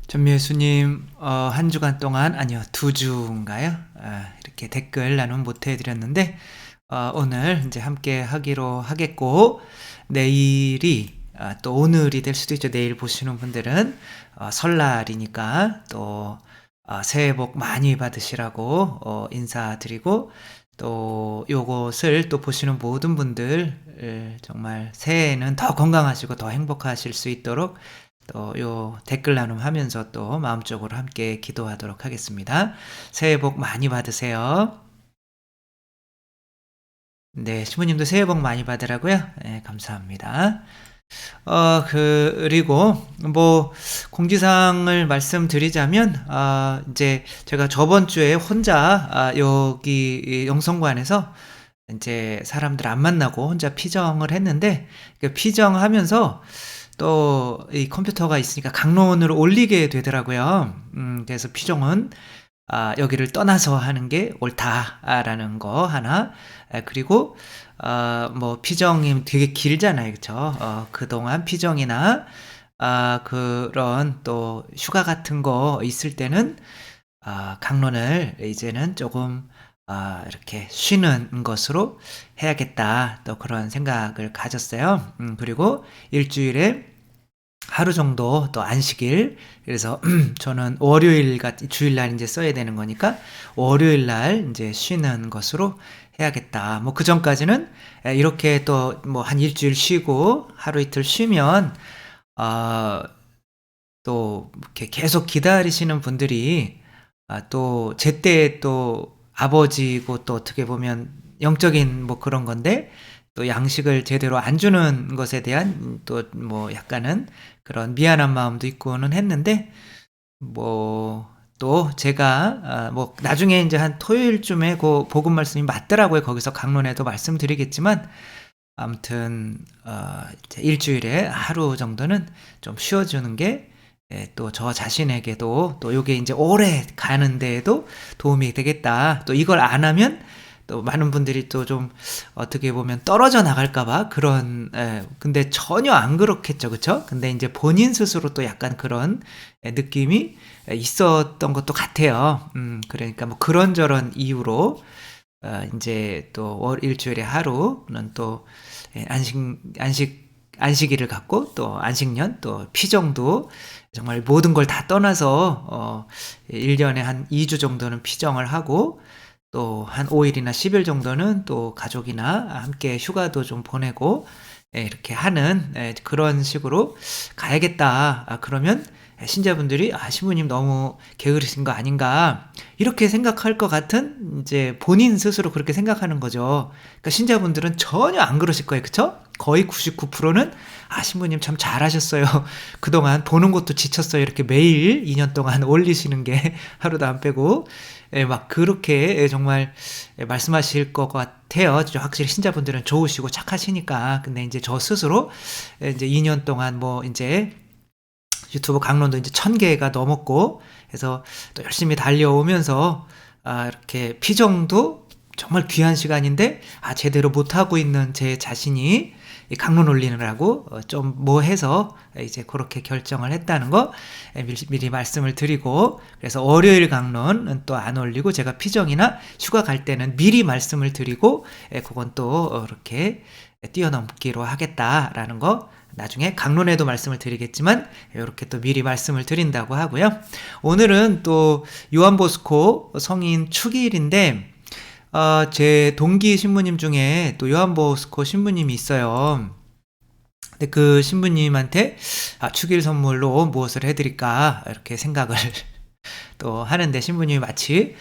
전미애수님, 한 주간 동안, 아니요, 두 주인가요? 이렇게 댓글 나눔 못 해드렸는데, 오늘 이제 함께 하기로 하겠고, 내일이, 또 오늘이 될 수도 있죠. 내일 보시는 분들은, 설날이니까, 또, 새해 복 많이 받으시라고, 인사드리고, 또, 요것을 또 보시는 모든 분들, 정말 새해에는 더 건강하시고 더 행복하실 수 있도록 또 요 댓글 나눔하면서 또 마음적으로 함께 기도하도록 하겠습니다. 새해 복 많이 받으세요. 네, 신부님도 새해 복 많이 받으라고요? 네, 감사합니다. 그리고 뭐 공지사항을 말씀드리자면, 이제 제가 저번 주에 혼자 여기 이 영성관에서 이제 사람들 안 만나고 혼자 피정을 했는데, 그 피정하면서 또 이 컴퓨터가 있으니까 강론을 올리게 되더라고요. 그래서 피정은 여기를 떠나서 하는 게 옳다라는 거 하나. 그리고 뭐 피정이 되게 길잖아요, 그쵸? 그동안 피정이나 그런 또 휴가 같은 거 있을 때는 강론을 이제는 조금 이렇게 쉬는 것으로 해야겠다, 또 그런 생각을 가졌어요. 그리고 일주일에 하루 정도 또 안식일. 그래서 저는 월요일 주일날 이제 써야 되는 거니까 월요일날 이제 쉬는 것으로 해야겠다. 뭐 그 전까지는 이렇게 또 뭐 한 일주일 쉬고 하루 이틀 쉬면 또 이렇게 계속 기다리시는 분들이 또 제때 또 아버지고, 또 어떻게 보면 영적인 뭐 그런 건데, 또 양식을 제대로 안 주는 것에 대한 또 뭐 약간은 그런 미안한 마음도 있고는 했는데, 뭐 또 제가 뭐 나중에 이제 한 토요일쯤에 그 복음 말씀이 맞더라고요. 거기서 강론에도 말씀드리겠지만, 아무튼 이제 일주일에 하루 정도는 좀 쉬어주는 게 또 저 자신에게도 또 요게 이제 오래 가는 데에도 도움이 되겠다. 또 이걸 안 하면 또 많은 분들이 또 좀 어떻게 보면 떨어져 나갈까봐 그런, 근데 전혀 안 그렇겠죠, 그쵸? 근데 이제 본인 스스로 또 약간 그런 느낌이 있었던 것도 같아요. 그러니까 뭐 그런저런 이유로 이제 또 일주일에 하루는 또 안식일을 갖고, 또 안식년, 또 피정도 정말 모든 걸 다 떠나서 1년에 한 2주 정도는 피정을 하고, 또 한 5일이나 10일 정도는 또 가족이나 함께 휴가도 좀 보내고, 이렇게 하는 그런 식으로 가야겠다. 그러면 신자분들이 신부님 너무 게으르신 거 아닌가, 이렇게 생각할 것 같은, 이제 본인 스스로 그렇게 생각하는 거죠. 그러니까 신자분들은 전혀 안 그러실 거예요, 그쵸? 거의 99%는 신부님 참 잘하셨어요. 그동안 보는 것도 지쳤어요. 이렇게 매일 2년 동안 올리시는 게 하루도 안 빼고, 막 그렇게 정말 말씀하실 것 같아요. 확실히 신자분들은 좋으시고 착하시니까. 근데 이제 저 스스로 이제 2년 동안 뭐 이제 유튜브 강론도 이제 1000개가 넘었고 해서 또 열심히 달려오면서 이렇게 피정도 정말 귀한 시간인데 제대로 못하고 있는 제 자신이 이 강론 올리느라고 좀 뭐 해서 이제 그렇게 결정을 했다는 거 미리 말씀을 드리고, 그래서 월요일 강론은 또 안 올리고 제가 피정이나 휴가 갈 때는 미리 말씀을 드리고, 그건 또 이렇게 뛰어넘기로 하겠다라는 거 나중에 강론에도 말씀을 드리겠지만 이렇게 또 미리 말씀을 드린다고 하고요. 오늘은 또 요한보스코 성인 축일인데, 제 동기 신부님 중에 또 요한보스코 신부님이 있어요. 근데 그 신부님한테 축일 선물로 무엇을 해드릴까 이렇게 생각을 또 하는데, 신부님이 마치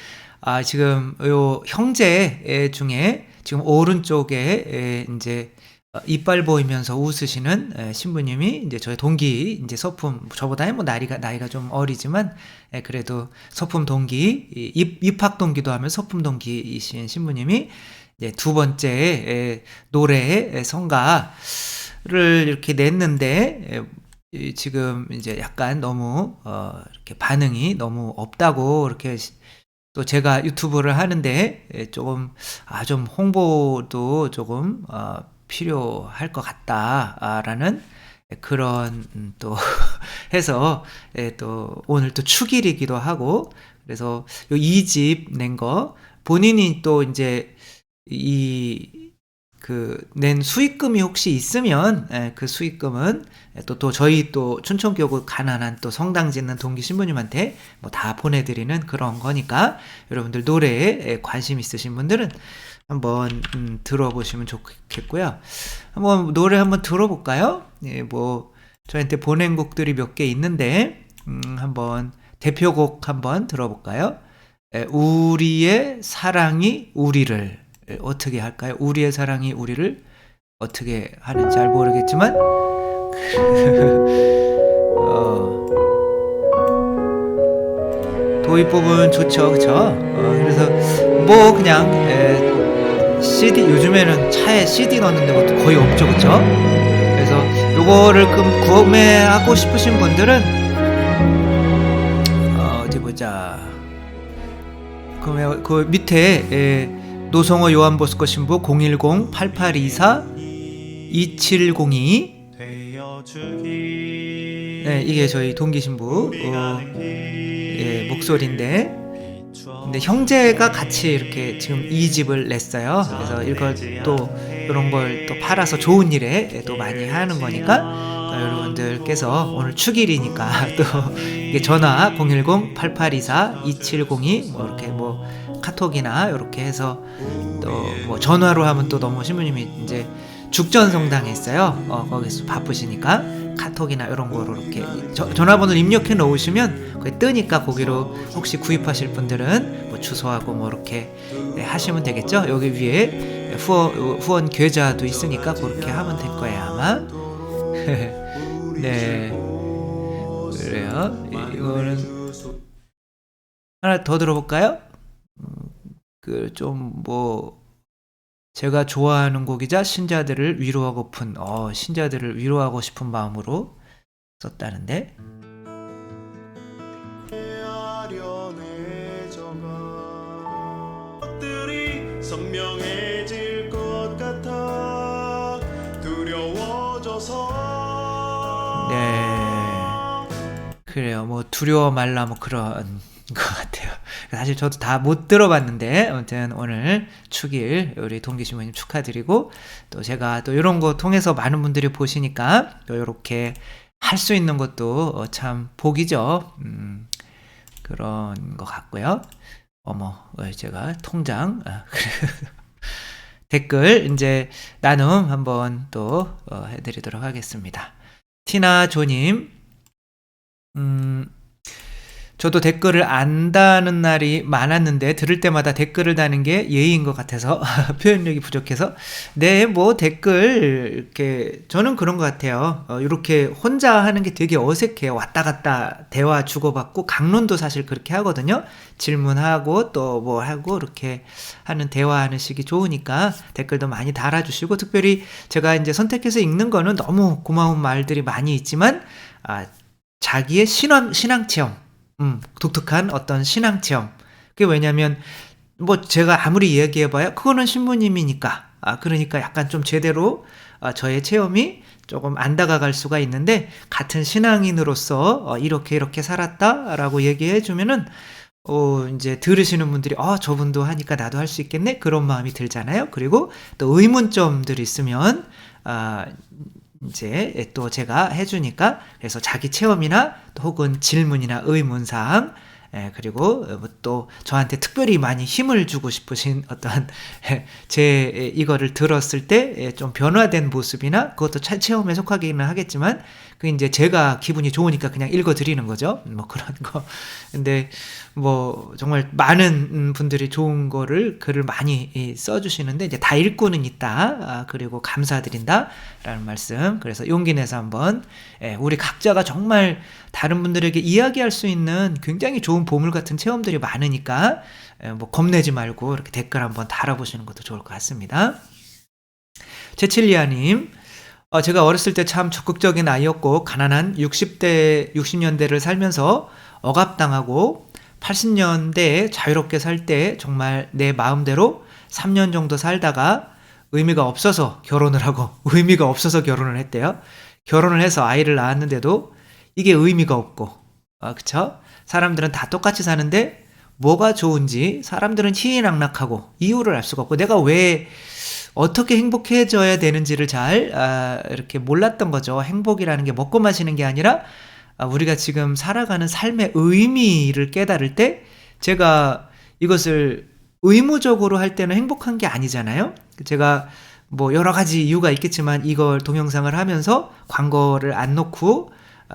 지금 요 형제 중에 지금 오른쪽에 이제 이빨 보이면서 웃으시는 신부님이 이제 저의 동기, 이제 소품, 저보다 뭐 나이가 좀 어리지만 그래도 소품 동기, 입학 동기도 하면 소품 동기이신 신부님이 이제 두 번째 노래 성가를 이렇게 냈는데, 지금 이제 약간 너무 이렇게 반응이 너무 없다고, 이렇게 또 제가 유튜브를 하는데 조금 좀 홍보도 조금 필요할 것 같다라는 그런 또 해서 또 오늘 또 축일이기도 하고 그래서 요 2집 낸 거 본인이 또 이제 낸 수익금이 혹시 있으면 그 수익금은 또 저희 또 춘천교구 가난한 또 성당 짓는 동기 신부님한테 뭐 다 보내드리는 그런 거니까 여러분들 노래에 관심 있으신 분들은 한번 들어보시면 좋겠고요. 한번 노래 한번 들어볼까요? 예, 뭐 저한테 보낸 곡들이 몇 개 있는데 한번 대표곡 한번 들어볼까요? 우리의 사랑이 우리를 어떻게 할까요? 우리의 사랑이 우리를 어떻게 하는지 잘 모르겠지만 도입 부분 좋죠, 그쵸? 그래서 뭐 그냥 CD 요즘에는 차에 CD 넣는 데가 거의 없죠, 그쵸? 그래서 요거를 구매하고 싶으신 분들은 어디 보자. 그 밑에 노성호 요한보스코 신부 010-8824-2702 네, 이게 저희 동기 신부 목소리인데 근데 형제가 같이 이렇게 지금 2집을 냈어요. 그래서 이걸 또 이런 걸 또 팔아서 좋은 일에 또 많이 하는 거니까 여러분들께서 오늘 축일이니까 또 이게 전화 010-8824-2702 뭐 이렇게 뭐 카톡이나 이렇게 해서 또 뭐 전화로 하면 또 너무 신부님이 이제 죽전 성당에 있어요. 거기서 바쁘시니까 카톡이나 이런 거로 이렇게 전화번호를 입력해 놓으시면 거기 뜨니까 거기로 혹시 구입하실 분들은 뭐 주소하고 뭐 이렇게 하시면 되겠죠. 여기 위에 후원 계좌도 있으니까 그렇게 하면 될 거예요 아마. 네, 그래요. 이거는 하나 더 들어볼까요? 좀 뭐 제가 좋아하는 곡이자 신자들을 신자들을 위로하고 싶은 마음으로 썼다는데. 선명해질 것 같아 두려워져서 네, 그래요. 뭐 두려워 말라 뭐 그런 것 같아요. 사실 저도 다 못 들어봤는데 아무튼 오늘 축일 우리 동기 신부님 축하드리고 또 제가 또 이런 거 통해서 많은 분들이 보시니까 또 이렇게 할 수 있는 것도 참 복이죠. 그런 것 같고요. 제가 통장 댓글 이제 나눔 한번 또 해드리도록 하겠습니다. 티나조님, 저도 댓글을 안 다는 날이 많았는데 들을 때마다 댓글을 다는 게 예의인 것 같아서 표현력이 부족해서 네, 뭐 댓글 이렇게 저는 그런 것 같아요. 이렇게 혼자 하는 게 되게 어색해요. 왔다 갔다 대화 주고받고 강론도 사실 그렇게 하거든요. 질문하고 또 뭐 하고 이렇게 하는 대화하는 식이 좋으니까 댓글도 많이 달아주시고 특별히 제가 이제 선택해서 읽는 거는 너무 고마운 말들이 많이 있지만 자기의 신앙 체험 독특한 어떤 신앙 체험. 그게 왜냐면, 뭐, 제가 아무리 얘기해봐야, 그거는 신부님이니까. 그러니까 약간 좀 제대로, 저의 체험이 조금 안 다가갈 수가 있는데, 같은 신앙인으로서, 이렇게 살았다라고 얘기해주면은, 이제 들으시는 분들이, 저분도 하니까 나도 할 수 있겠네? 그런 마음이 들잖아요. 그리고 또 의문점들이 있으면, 이제 또 제가 해주니까 그래서 자기 체험이나 또 혹은 질문이나 의문사항 그리고 또 저한테 특별히 많이 힘을 주고 싶으신 어떤 제 이거를 들었을 때 좀 변화된 모습이나 그것도 체험에 속하기는 하겠지만 그 이제 제가 기분이 좋으니까 그냥 읽어드리는 거죠. 뭐 그런 거. 근데 뭐 정말 많은 분들이 좋은 거를 글을 많이 써주시는데 이제 다 읽고는 있다. 그리고 감사드린다라는 말씀. 그래서 용기 내서 한번 우리 각자가 정말 다른 분들에게 이야기할 수 있는 굉장히 좋은 보물 같은 체험들이 많으니까 뭐 겁내지 말고 이렇게 댓글 한번 달아보시는 것도 좋을 것 같습니다. 제칠리아님, 제가 어렸을 때 참 적극적인 아이였고 가난한 60년대를 살면서 억압당하고 80년대에 자유롭게 살 때 정말 내 마음대로 3년 정도 살다가 의미가 없어서 결혼을 했대요. 결혼을 해서 아이를 낳았는데도 이게 의미가 없고, 그쵸? 사람들은 다 똑같이 사는데 뭐가 좋은지 사람들은 희희낙낙하고 이유를 알 수가 없고, 내가 왜 어떻게 행복해져야 되는지를 잘 이렇게 몰랐던 거죠. 행복이라는 게 먹고 마시는 게 아니라 우리가 지금 살아가는 삶의 의미를 깨달을 때, 제가 이것을 의무적으로 할 때는 행복한 게 아니잖아요. 제가 뭐 여러 가지 이유가 있겠지만 이걸 동영상을 하면서 광고를 안 놓고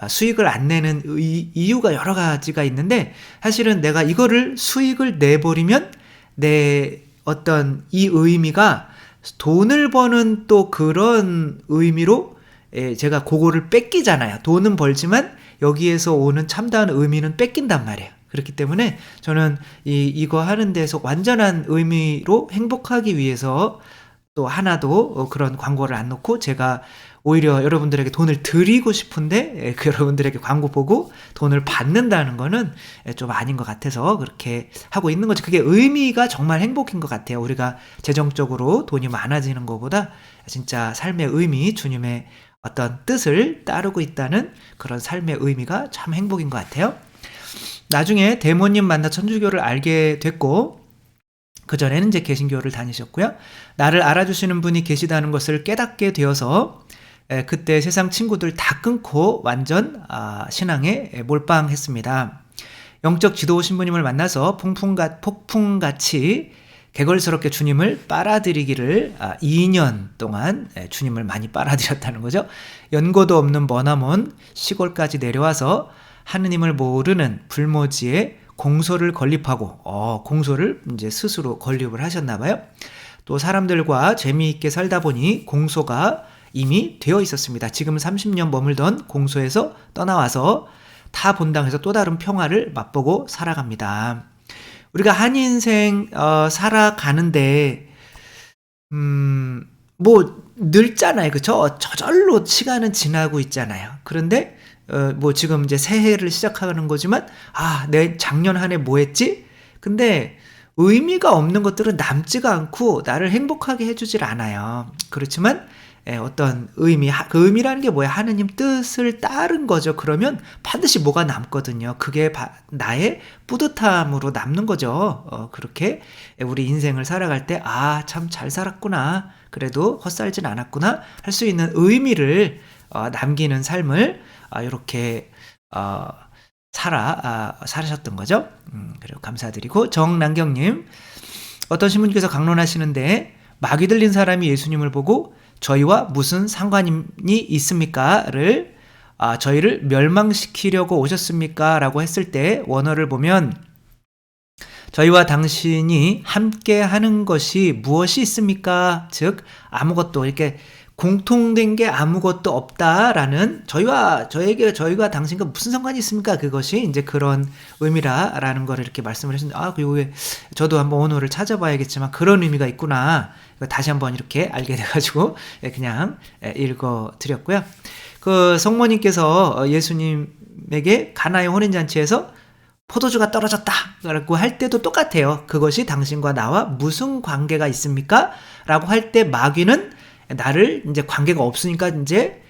수익을 안 내는 이유가 여러 가지가 있는데, 사실은 내가 이거를 수익을 내버리면 내 어떤 이 의미가 돈을 버는 또 그런 의미로 제가 그거를 뺏기잖아요. 돈은 벌지만 여기에서 오는 참다운 의미는 뺏긴단 말이에요. 그렇기 때문에 저는 이거 하는 데서 완전한 의미로 행복하기 위해서 또 하나도 그런 광고를 안 놓고, 제가 오히려 여러분들에게 돈을 드리고 싶은데 그 여러분들에게 광고 보고 돈을 받는다는 거는 좀 아닌 것 같아서 그렇게 하고 있는 거지. 그게 의미가 정말 행복인 것 같아요. 우리가 재정적으로 돈이 많아지는 것보다 진짜 삶의 의미, 주님의 어떤 뜻을 따르고 있다는 그런 삶의 의미가 참 행복인 것 같아요. 나중에 대모님 만나 천주교를 알게 됐고, 그전에는 이제 개신교를 다니셨고요. 나를 알아주시는 분이 계시다는 것을 깨닫게 되어서 그때 세상 친구들 다 끊고 완전 신앙에 몰빵했습니다. 영적 지도 신부님을 만나서 폭풍같이 개걸스럽게 주님을 빨아들이기를 2년 동안 주님을 많이 빨아들였다는 거죠. 연고도 없는 머나먼 시골까지 내려와서 하느님을 모르는 불모지에 공소를 건립하고, 공소를 이제 스스로 건립을 하셨나 봐요. 또 사람들과 재미있게 살다 보니 공소가 이미 되어 있었습니다. 지금 30년 머물던 공소에서 떠나와서 타 본당에서 또 다른 평화를 맛보고 살아갑니다. 우리가 한 인생 살아가는데 뭐 늙잖아요, 그쵸? 저절로 시간은 지나고 있잖아요. 그런데 뭐 지금 이제 새해를 시작하는 거지만, 내 작년 한 해 뭐 했지? 근데 의미가 없는 것들은 남지가 않고 나를 행복하게 해주질 않아요. 그렇지만 어떤 의미, 그 의미라는 게 뭐야? 하느님 뜻을 따른 거죠. 그러면 반드시 뭐가 남거든요. 그게 나의 뿌듯함으로 남는 거죠. 그렇게 우리 인생을 살아갈 때, 참 잘 살았구나, 그래도 헛살진 않았구나 할 수 있는 의미를 남기는 삶을 이렇게 살으셨던 거죠. 그리고 감사드리고, 정남경님, 어떤 신부님께서 강론하시는데 마귀 들린 사람이 예수님을 보고 저희와 무슨 상관이 있습니까?를 저희를 멸망시키려고 오셨습니까? 라고 했을 때 원어를 보면, 저희와 당신이 함께 하는 것이 무엇이 있습니까? 즉 아무것도, 이렇게 공통된 게 아무것도 없다라는, 저희와 당신과 무슨 상관이 있습니까? 그것이 이제 그런 의미라라는 거를 이렇게 말씀을 했는데, 그리고 저도 한번 원어를 찾아봐야겠지만 그런 의미가 있구나, 다시 한번 이렇게 알게 돼가지고 그냥 읽어드렸고요. 그 성모님께서 예수님에게 가나의 혼인잔치에서 포도주가 떨어졌다라고 할 때도 똑같아요. 그것이 당신과 나와 무슨 관계가 있습니까? 라고 할 때 마귀는 나를 이제 관계가 없으니까 이제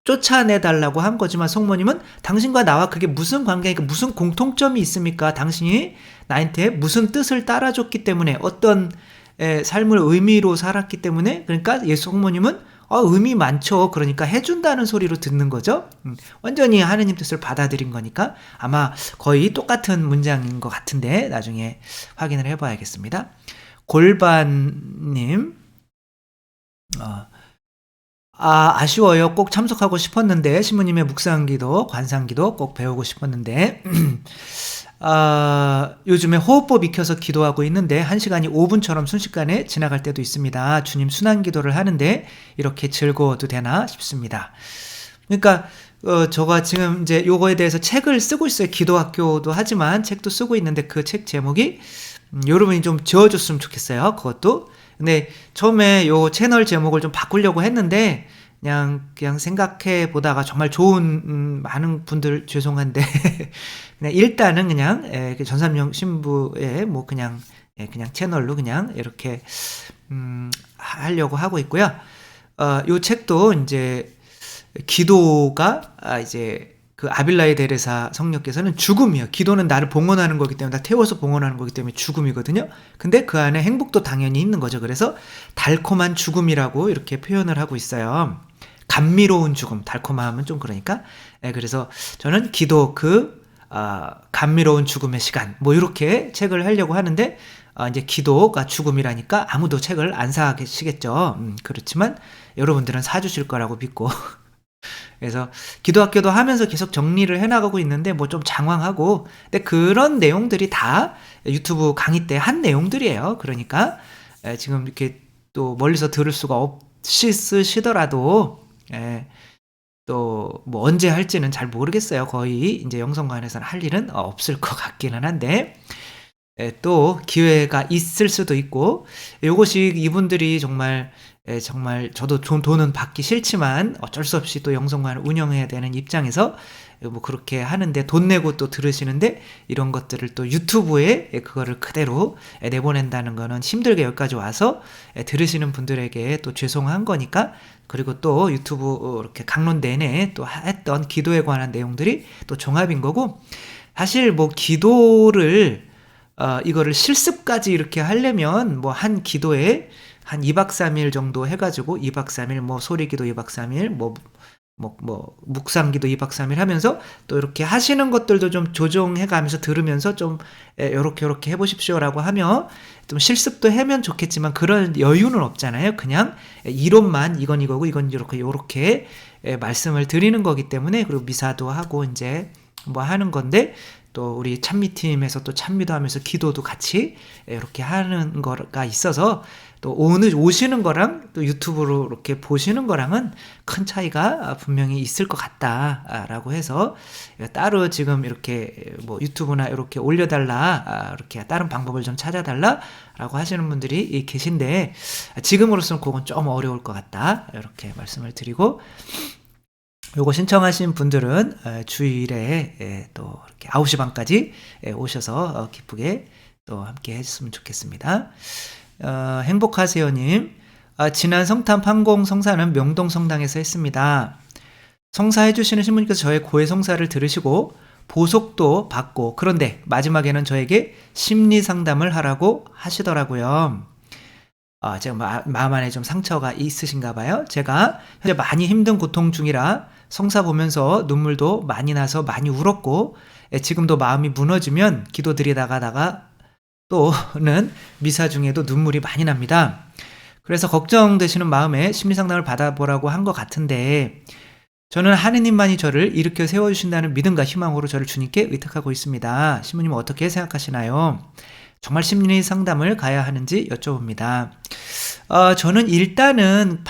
쫓아내달라고 한 거지만, 성모님은 당신과 나와 그게 무슨 관계니까, 무슨 공통점이 있습니까? 당신이 나한테 무슨 뜻을 따라줬기 때문에, 어떤 삶을 의미로 살았기 때문에, 그러니까 성모님은 의미 많죠. 그러니까 해준다는 소리로 듣는 거죠. 완전히 하느님 뜻을 받아들인 거니까 아마 거의 똑같은 문장인 것 같은데 나중에 확인을 해봐야겠습니다. 골반님, 아쉬워요. 꼭 참석하고 싶었는데, 신부님의 묵상기도, 관상기도 꼭 배우고 싶었는데 요즘에 호흡법 익혀서 기도하고 있는데 1시간이 5분처럼 순식간에 지나갈 때도 있습니다. 주님 순환기도를 하는데 이렇게 즐거워도 되나 싶습니다. 그러니까 저가 지금 이제 요거에 대해서 책을 쓰고 있어요. 기도학교도 하지만 책도 쓰고 있는데, 그 책 제목이 여러분이 좀 지어줬으면 좋겠어요. 그것도. 근데 처음에 요 채널 제목을 좀 바꾸려고 했는데 그냥 생각해 보다가 정말 좋은 많은 분들 죄송한데 그냥 일단은 그냥 전삼영 신부의 뭐 그냥 채널로 그냥 이렇게 하려고 하고 있고요. 요 책도 이제 기도가 이제 그 아빌라이 데레사 성령께서는 죽음이에요. 기도는 나를 봉헌하는 거기 때문에, 나 태워서 봉헌하는 거기 때문에 죽음이거든요. 근데 그 안에 행복도 당연히 있는 거죠. 그래서 달콤한 죽음이라고 이렇게 표현을 하고 있어요. 감미로운 죽음, 달콤함은 좀 그러니까. 그래서 저는 기도 감미로운 죽음의 시간, 뭐 이렇게 책을 하려고 하는데, 이제 기도가 죽음이라니까 아무도 책을 안 사시겠죠. 그렇지만 여러분들은 사주실 거라고 믿고. 그래서 기도학교도 하면서 계속 정리를 해나가고 있는데 뭐 좀 장황하고, 근데 그런 내용들이 다 유튜브 강의 때 한 내용들이에요. 그러니까 지금 이렇게 또 멀리서 들을 수가 없이 쓰시더라도 또 뭐 언제 할지는 잘 모르겠어요. 거의 이제 영성관에서는 할 일은 없을 것 같기는 한데, 또 기회가 있을 수도 있고, 요것이 이분들이 정말 저도 돈은 받기 싫지만 어쩔 수 없이 또 영성관을 운영해야 되는 입장에서 뭐 그렇게 하는데, 돈 내고 또 들으시는데 이런 것들을 또 유튜브에 그거를 그대로 내보낸다는 거는 힘들게 여기까지 와서 들으시는 분들에게 또 죄송한 거니까. 그리고 또 유튜브 이렇게 강론 내내 또 했던 기도에 관한 내용들이 또 종합인 거고, 사실 뭐 기도를 이거를 실습까지 이렇게 하려면 뭐 한 기도에 한 2박 3일 정도 해가지고 2박 3일 뭐 소리기도 2박 3일 뭐 묵상기도 2박 3일 하면서 또 이렇게 하시는 것들도 좀 조정해 가면서 들으면서 좀 요렇게 해보십시오라고 하며 좀 실습도 하면 좋겠지만 그런 여유는 없잖아요. 그냥 이론만 이건 이거고 이건 요렇게 말씀을 드리는 거기 때문에, 그리고 미사도 하고 이제 뭐 하는 건데, 또 우리 찬미팀에서 또 찬미도 하면서 기도도 같이 이렇게 하는 거가 있어서, 또 오늘 오시는 거랑 또 유튜브로 이렇게 보시는 거랑은 큰 차이가 분명히 있을 것 같다라고 해서, 따로 지금 이렇게 뭐 유튜브나 이렇게 올려달라, 이렇게 다른 방법을 좀 찾아달라라고 하시는 분들이 계신데, 지금으로서는 그건 좀 어려울 것 같다, 이렇게 말씀을 드리고, 요거 신청하신 분들은 주일에 또 이렇게 9시 반까지 오셔서 기쁘게 또 함께 해주셨으면 좋겠습니다. 행복하세요님, 지난 성탄 판공 성사는 명동 성당에서 했습니다. 성사해주시는 신부님께서 저의 고해 성사를 들으시고 보석도 받고, 그런데 마지막에는 저에게 심리 상담을 하라고 하시더라고요. 제가 마음 안에 좀 상처가 있으신가 봐요. 제가 현재 많이 힘든 고통 중이라 성사 보면서 눈물도 많이 나서 많이 울었고, 지금도 마음이 무너지면 기도 드리다가 또는 미사 중에도 눈물이 많이 납니다. 그래서 걱정되시는 마음에 심리상담을 받아보라고 한 것 같은데, 저는 하느님만이 저를 일으켜 세워주신다는 믿음과 희망으로 저를 주님께 의탁하고 있습니다. 신부님은 어떻게 생각하시나요? 정말 심리 상담을 가야 하는지 여쭤봅니다. 저는 일단은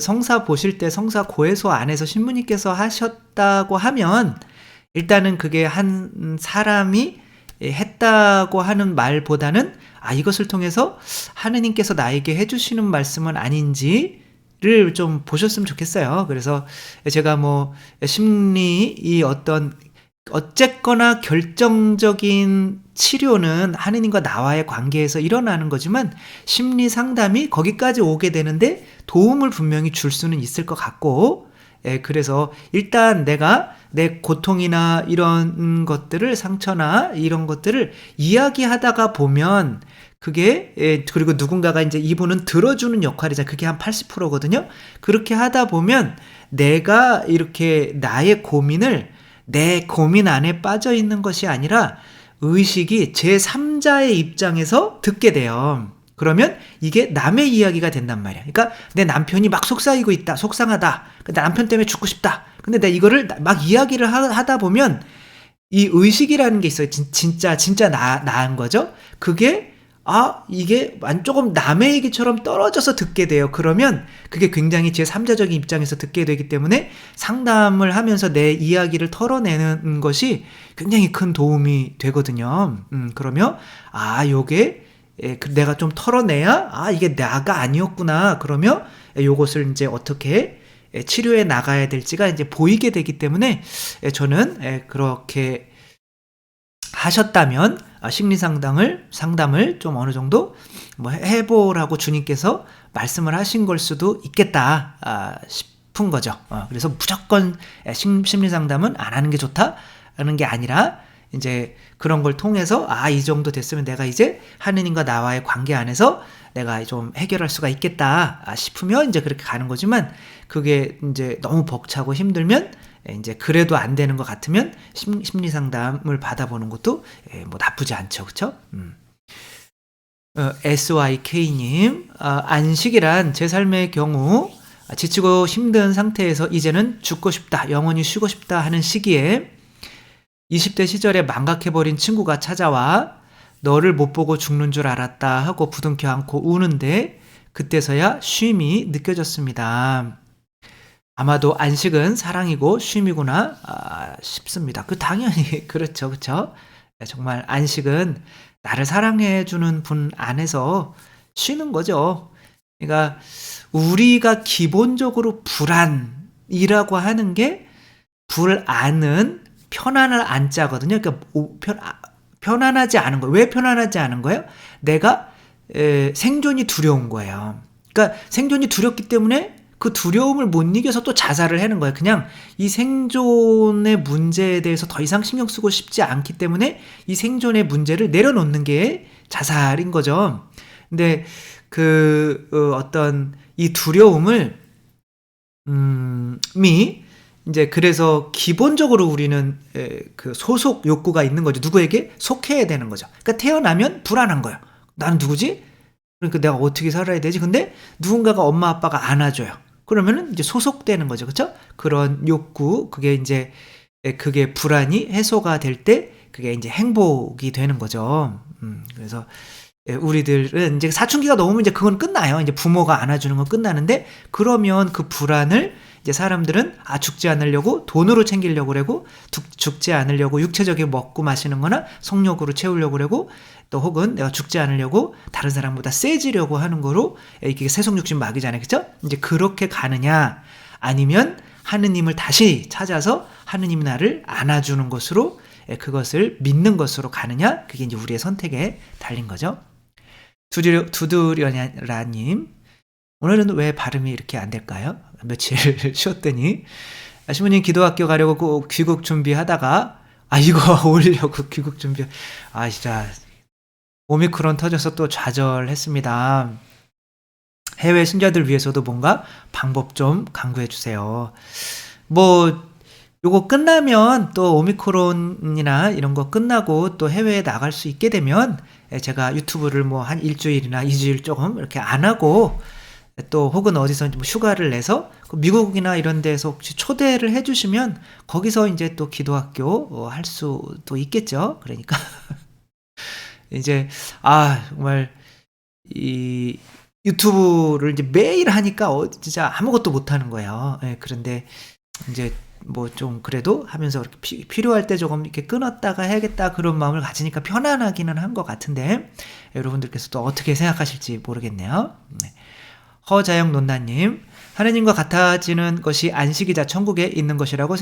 성사 보실 때 성사 고해소 안에서 신부님께서 하셨다고 하면, 일단은 그게 한 사람이 했다고 하는 말보다는 이것을 통해서 하느님께서 나에게 해주시는 말씀은 아닌지를 좀 보셨으면 좋겠어요. 그래서 제가 뭐 심리 어쨌거나 결정적인 치료는 하느님과 나와의 관계에서 일어나는 거지만, 심리 상담이 거기까지 오게 되는데 도움을 분명히 줄 수는 있을 것 같고, 그래서 일단 내가 내 고통이나 이런 것들을, 상처나 이런 것들을 이야기하다가 보면 그게, 그리고 누군가가 이제 이분은 들어주는 역할이잖아요. 그게 한 80%거든요. 그렇게 하다 보면 내가 이렇게 나의 고민을 내 고민 안에 빠져 있는 것이 아니라 의식이 제3자의 입장에서 듣게 돼요. 그러면 이게 남의 이야기가 된단 말이야. 그러니까 내 남편이 막 속상하고 있다, 속상하다, 근데 남편 때문에 죽고 싶다, 근데 내가 이거를 막 이야기를 하다 보면 이 의식이라는 게 있어요. 진짜 나은 거죠. 그게 이게 조금 남의 얘기처럼 떨어져서 듣게 돼요. 그러면 그게 굉장히 제3자적인 입장에서 듣게 되기 때문에 상담을 하면서 내 이야기를 털어내는 것이 굉장히 큰 도움이 되거든요. 그러면 요게 내가 좀 털어내야 이게 나가 아니었구나, 그러면 요것을 이제 어떻게 치료해 나가야 될지가 이제 보이게 되기 때문에, 저는 그렇게 하셨다면 심리 상담을 좀 어느 정도 뭐 해보라고 주님께서 말씀을 하신 걸 수도 있겠다 싶은 거죠. 그래서 무조건 심리 상담은 안 하는 게 좋다 하는 게 아니라 이제 그런 걸 통해서 이 정도 됐으면 내가 이제 하느님과 나와의 관계 안에서 내가 좀 해결할 수가 있겠다 싶으면 이제 그렇게 가는 거지만, 그게 이제 너무 벅차고 힘들면 이제 그래도 안 되는 것 같으면 심리 상담을 받아보는 것도 뭐 나쁘지 않죠. 그쵸? SYK님, 안식이란 제 삶의 경우 지치고 힘든 상태에서 이제는 죽고 싶다, 영원히 쉬고 싶다 하는 시기에 20대 시절에 망각해버린 친구가 찾아와 너를 못 보고 죽는 줄 알았다 하고 부둥켜 안고 우는데 그때서야 쉼이 느껴졌습니다. 아마도 안식은 사랑이고 쉼이구나 싶습니다. 당연히 그렇죠. 그쵸? 정말 안식은 나를 사랑해주는 분 안에서 쉬는 거죠. 그러니까 우리가 기본적으로 불안이라고 하는 게 불안은 편안할 안자거든요. 그러니까 편안하지 않은 거예요. 왜 편안하지 않은 거예요? 내가 생존이 두려운 거예요. 그러니까 생존이 두렵기 때문에 그 두려움을 못 이겨서 또 자살을 하는 거예요. 그냥 이 생존의 문제에 대해서 더 이상 신경 쓰고 싶지 않기 때문에 이 생존의 문제를 내려놓는 게 자살인 거죠. 근데 어떤 이 두려움을 이제 그래서 기본적으로 우리는 그 소속 욕구가 있는 거죠. 누구에게 속해야 되는 거죠. 그러니까 태어나면 불안한 거예요. 나는 누구지? 그러니까 내가 어떻게 살아야 되지? 근데 누군가가 엄마 아빠가 안아줘요. 그러면은 이제 소속되는 거죠. 그렇죠? 그런 욕구, 그게 불안이 해소가 될 때 그게 이제 행복이 되는 거죠. 그래서 우리들은 이제 사춘기가 넘으면 이제 그건 끝나요. 이제 부모가 안아주는 건 끝나는데, 그러면 그 불안을 이제 사람들은 죽지 않으려고 돈으로 챙기려고 그러고, 죽지 않으려고 육체적인 먹고 마시는 거나 성욕으로 채우려고 그러고, 또 혹은 내가 죽지 않으려고 다른 사람보다 세지려고 하는 거로, 이게 세속욕심 막이잖아요. 그쵸? 이제 그렇게 가느냐, 아니면 하느님을 다시 찾아서 하느님이 나를 안아주는 것으로, 그것을 믿는 것으로 가느냐, 그게 이제 우리의 선택에 달린 거죠. 두두려라님, 오늘은 왜 발음이 이렇게 안 될까요? 며칠 쉬었더니, 신부님 기도학교 가려고 귀국 준비하다가 이거 올리려고 귀국 준비, 진짜 오미크론 터져서 또 좌절했습니다. 해외 신자들 위해서도 뭔가 방법 좀 강구해 주세요. 요거 끝나면 또 오미크론이나 이런 거 끝나고 또 해외에 나갈 수 있게 되면 제가 유튜브를 한 일주일이나 2주일 조금 이렇게 안 하고, 또 혹은 어디서 휴가를 내서 미국이나 이런 데서 혹시 초대를 해주시면 거기서 이제 또 기도학교 할 수도 있겠죠. 그러니까 이제 정말 이 유튜브를 이제 매일 하니까 진짜 아무것도 못 하는 거예요. 그런데 이제 좀 그래도 하면서 이렇게 필요할 때 조금 이렇게 끊었다가 해야겠다 그런 마음을 가지니까 편안하기는 한 것 같은데, 여러분들께서도 어떻게 생각하실지 모르겠네요. 허자영 논나님, 하느님과 같아지는 것이 안식이자 천국에 있는 것이라고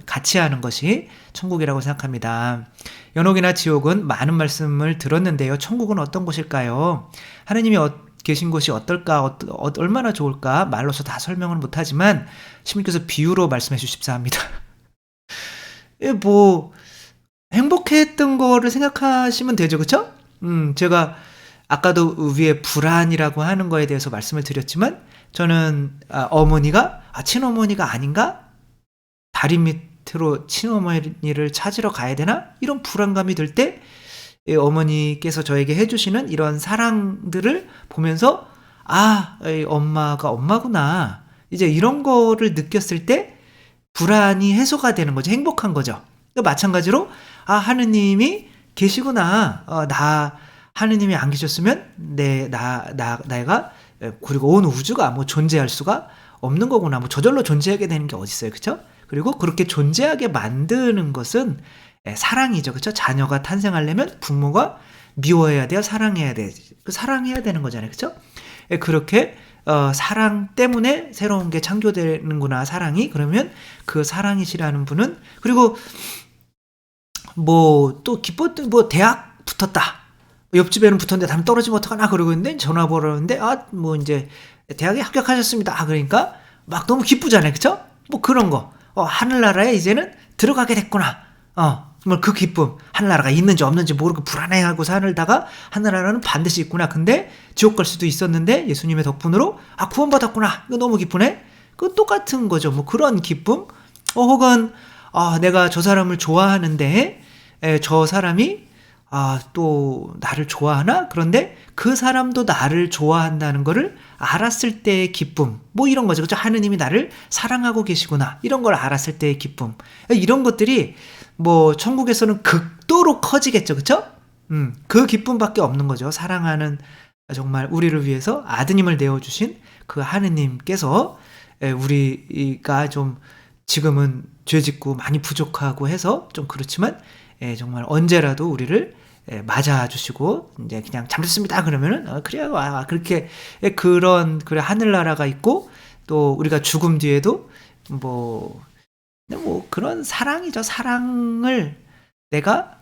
같이 하는 것이 천국이라고 생각합니다. 연옥이나 지옥은 많은 말씀을 들었는데요. 천국은 어떤 곳일까요? 하느님이 계신 곳이 어떨까, 얼마나 좋을까 말로서 다 설명은 못하지만 신부님께서 비유로 말씀해 주십사 합니다. 행복했던 거를 생각하시면 되죠. 그쵸? 제가 아까도 위에 불안이라고 하는 거에 대해서 말씀을 드렸지만, 저는 어머니가 친어머니가 아닌가? 다리 밑으로 친어머니를 찾으러 가야 되나? 이런 불안감이 들 때 어머니께서 저에게 해주시는 이런 사랑들을 보면서 엄마가 엄마구나, 이제 이런 거를 느꼈을 때 불안이 해소가 되는 거죠. 행복한 거죠. 마찬가지로 하느님이 계시구나, 하느님이 안 계셨으면 내가 그리고 온 우주가 존재할 수가 없는 거구나, 저절로 존재하게 되는 게 어디 있어요. 그쵸? 그리고 그렇게 존재하게 만드는 것은 사랑이죠. 그쵸? 자녀가 탄생하려면 부모가 미워해야 돼요? 사랑해야 돼요? 사랑해야 되는 거잖아요. 그쵸? 그렇게 사랑 때문에 새로운 게 창조되는구나, 사랑이. 그러면 그 사랑이시라는 분은, 그리고 또 기뻤던 대학 붙었다, 옆집에는 붙었는데 다음 떨어지면 어떡하나 그러고 있는데 전화 걸었는데 이제 대학에 합격하셨습니다. 그러니까 막 너무 기쁘잖아요. 그쵸? 뭐 그런 거. 하늘나라에 이제는 들어가게 됐구나. 정말 그 기쁨. 하늘나라가 있는지 없는지 모르고 불안해하고 살다가 하늘나라는 반드시 있구나. 근데 지옥 갈 수도 있었는데 예수님의 덕분으로 구원받았구나. 이거 너무 기쁘네. 그 똑같은 거죠. 뭐 그런 기쁨. 혹은 내가 저 사람을 좋아하는데 저 사람이 또 나를 좋아하나? 그런데 그 사람도 나를 좋아한다는 거를 알았을 때의 기쁨. 뭐 이런 거죠. 그죠? 하느님이 나를 사랑하고 계시구나. 이런 걸 알았을 때의 기쁨. 이런 것들이 뭐 천국에서는 극도로 커지겠죠. 그쵸? 그 기쁨밖에 없는 거죠. 사랑하는 정말 우리를 위해서 아드님을 내어주신 그 하느님께서 우리가 좀 지금은 죄짓고 많이 부족하고 해서 좀 그렇지만 정말 언제라도 우리를 맞아주시고 이제 그냥 잘못했습니다 그러면은 그래요 그렇게 그래 하늘나라가 있고 또 우리가 죽음 뒤에도 뭐 그런 사랑이죠. 사랑을 내가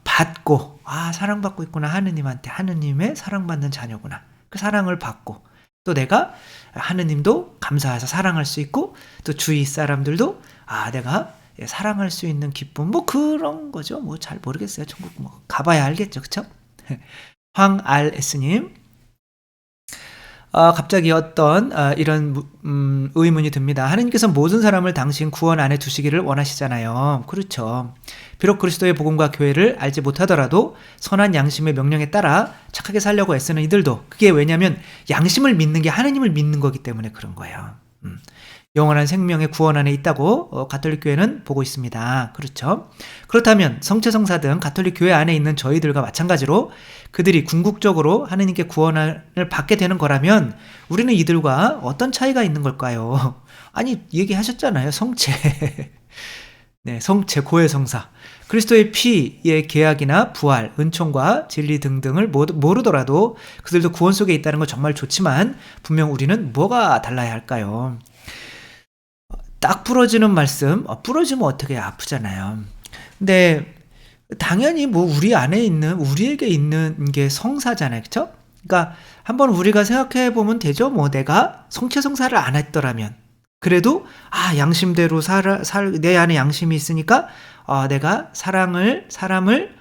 받고 사랑받고 있구나. 하느님한테 하느님의 사랑받는 자녀구나. 그 사랑을 받고 또 내가 하느님도 감사해서 사랑할 수 있고 또 주위 사람들도 내가 사랑할 수 있는 기쁨 뭐 그런 거죠. 뭐 잘 모르겠어요. 천국 뭐 가봐야 알겠죠. 그쵸? 황RS님 갑자기 어떤 이런 의문이 듭니다. 하느님께서 모든 사람을 당신 구원 안에 두시기를 원하시잖아요. 그렇죠. 비록 그리스도의 복음과 교회를 알지 못하더라도 선한 양심의 명령에 따라 착하게 살려고 애쓰는 이들도 그게 왜냐하면 양심을 믿는 게 하느님을 믿는 거기 때문에 그런 거예요. 영원한 생명의 구원 안에 있다고 가톨릭 교회는 보고 있습니다. 그렇죠. 그렇다면 성체성사 등 가톨릭 교회 안에 있는 저희들과 마찬가지로 그들이 궁극적으로 하느님께 구원을 받게 되는 거라면 우리는 이들과 어떤 차이가 있는 걸까요? 아니 얘기하셨잖아요. 성체. 네, 성체 고해성사. 그리스도의 피의 계약이나 부활, 은총과 진리 등등을 모르더라도 그들도 구원 속에 있다는 건 정말 좋지만 분명 우리는 뭐가 달라야 할까요? 딱 부러지는 말씀, 부러지면 어떻게 아프잖아요. 근데 당연히 뭐 우리에게 있는 게 성사잖아요. 그쵸? 그러니까 한번 우리가 생각해 보면 되죠. 뭐 내가 성체성사를 안 했더라면 그래도 양심대로 내 안에 양심이 있으니까 내가 사람에게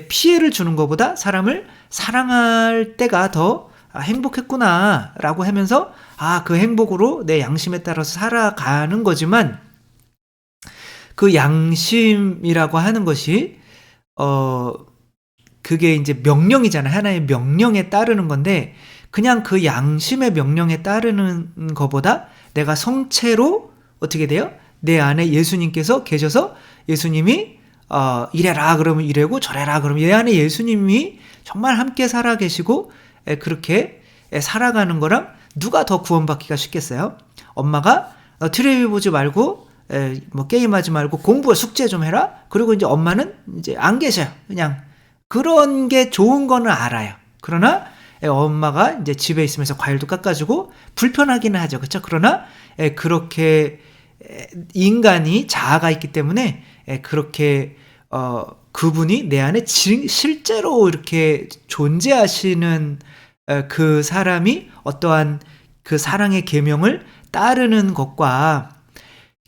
피해를 주는 것보다 사람을 사랑할 때가 더 행복했구나 라고 하면서 그 행복으로 내 양심에 따라서 살아가는 거지만 그 양심이라고 하는 것이 그게 이제 명령이잖아요. 하나의 명령에 따르는 건데 그냥 그 양심의 명령에 따르는 것보다 내가 성체로 어떻게 돼요? 내 안에 예수님께서 계셔서 예수님이 이래라 그러면 이래고 저래라 그러면 내 안에 예수님이 정말 함께 살아 계시고 그렇게 살아가는 거랑 누가 더 구원받기가 쉽겠어요? 엄마가 텔레비 보지 말고 뭐 게임하지 말고 공부 숙제 좀 해라. 그리고 이제 엄마는 이제 안 계셔요. 그냥 그런 게 좋은 거는 알아요. 그러나 엄마가 이제 집에 있으면서 과일도 깎아주고 불편하기는 하죠. 그렇죠? 그러나 그렇게 인간이 자아가 있기 때문에 그렇게 그분이 내 안에 실제로 이렇게 존재하시는 그 사람이 어떠한 그 사랑의 계명을 따르는 것과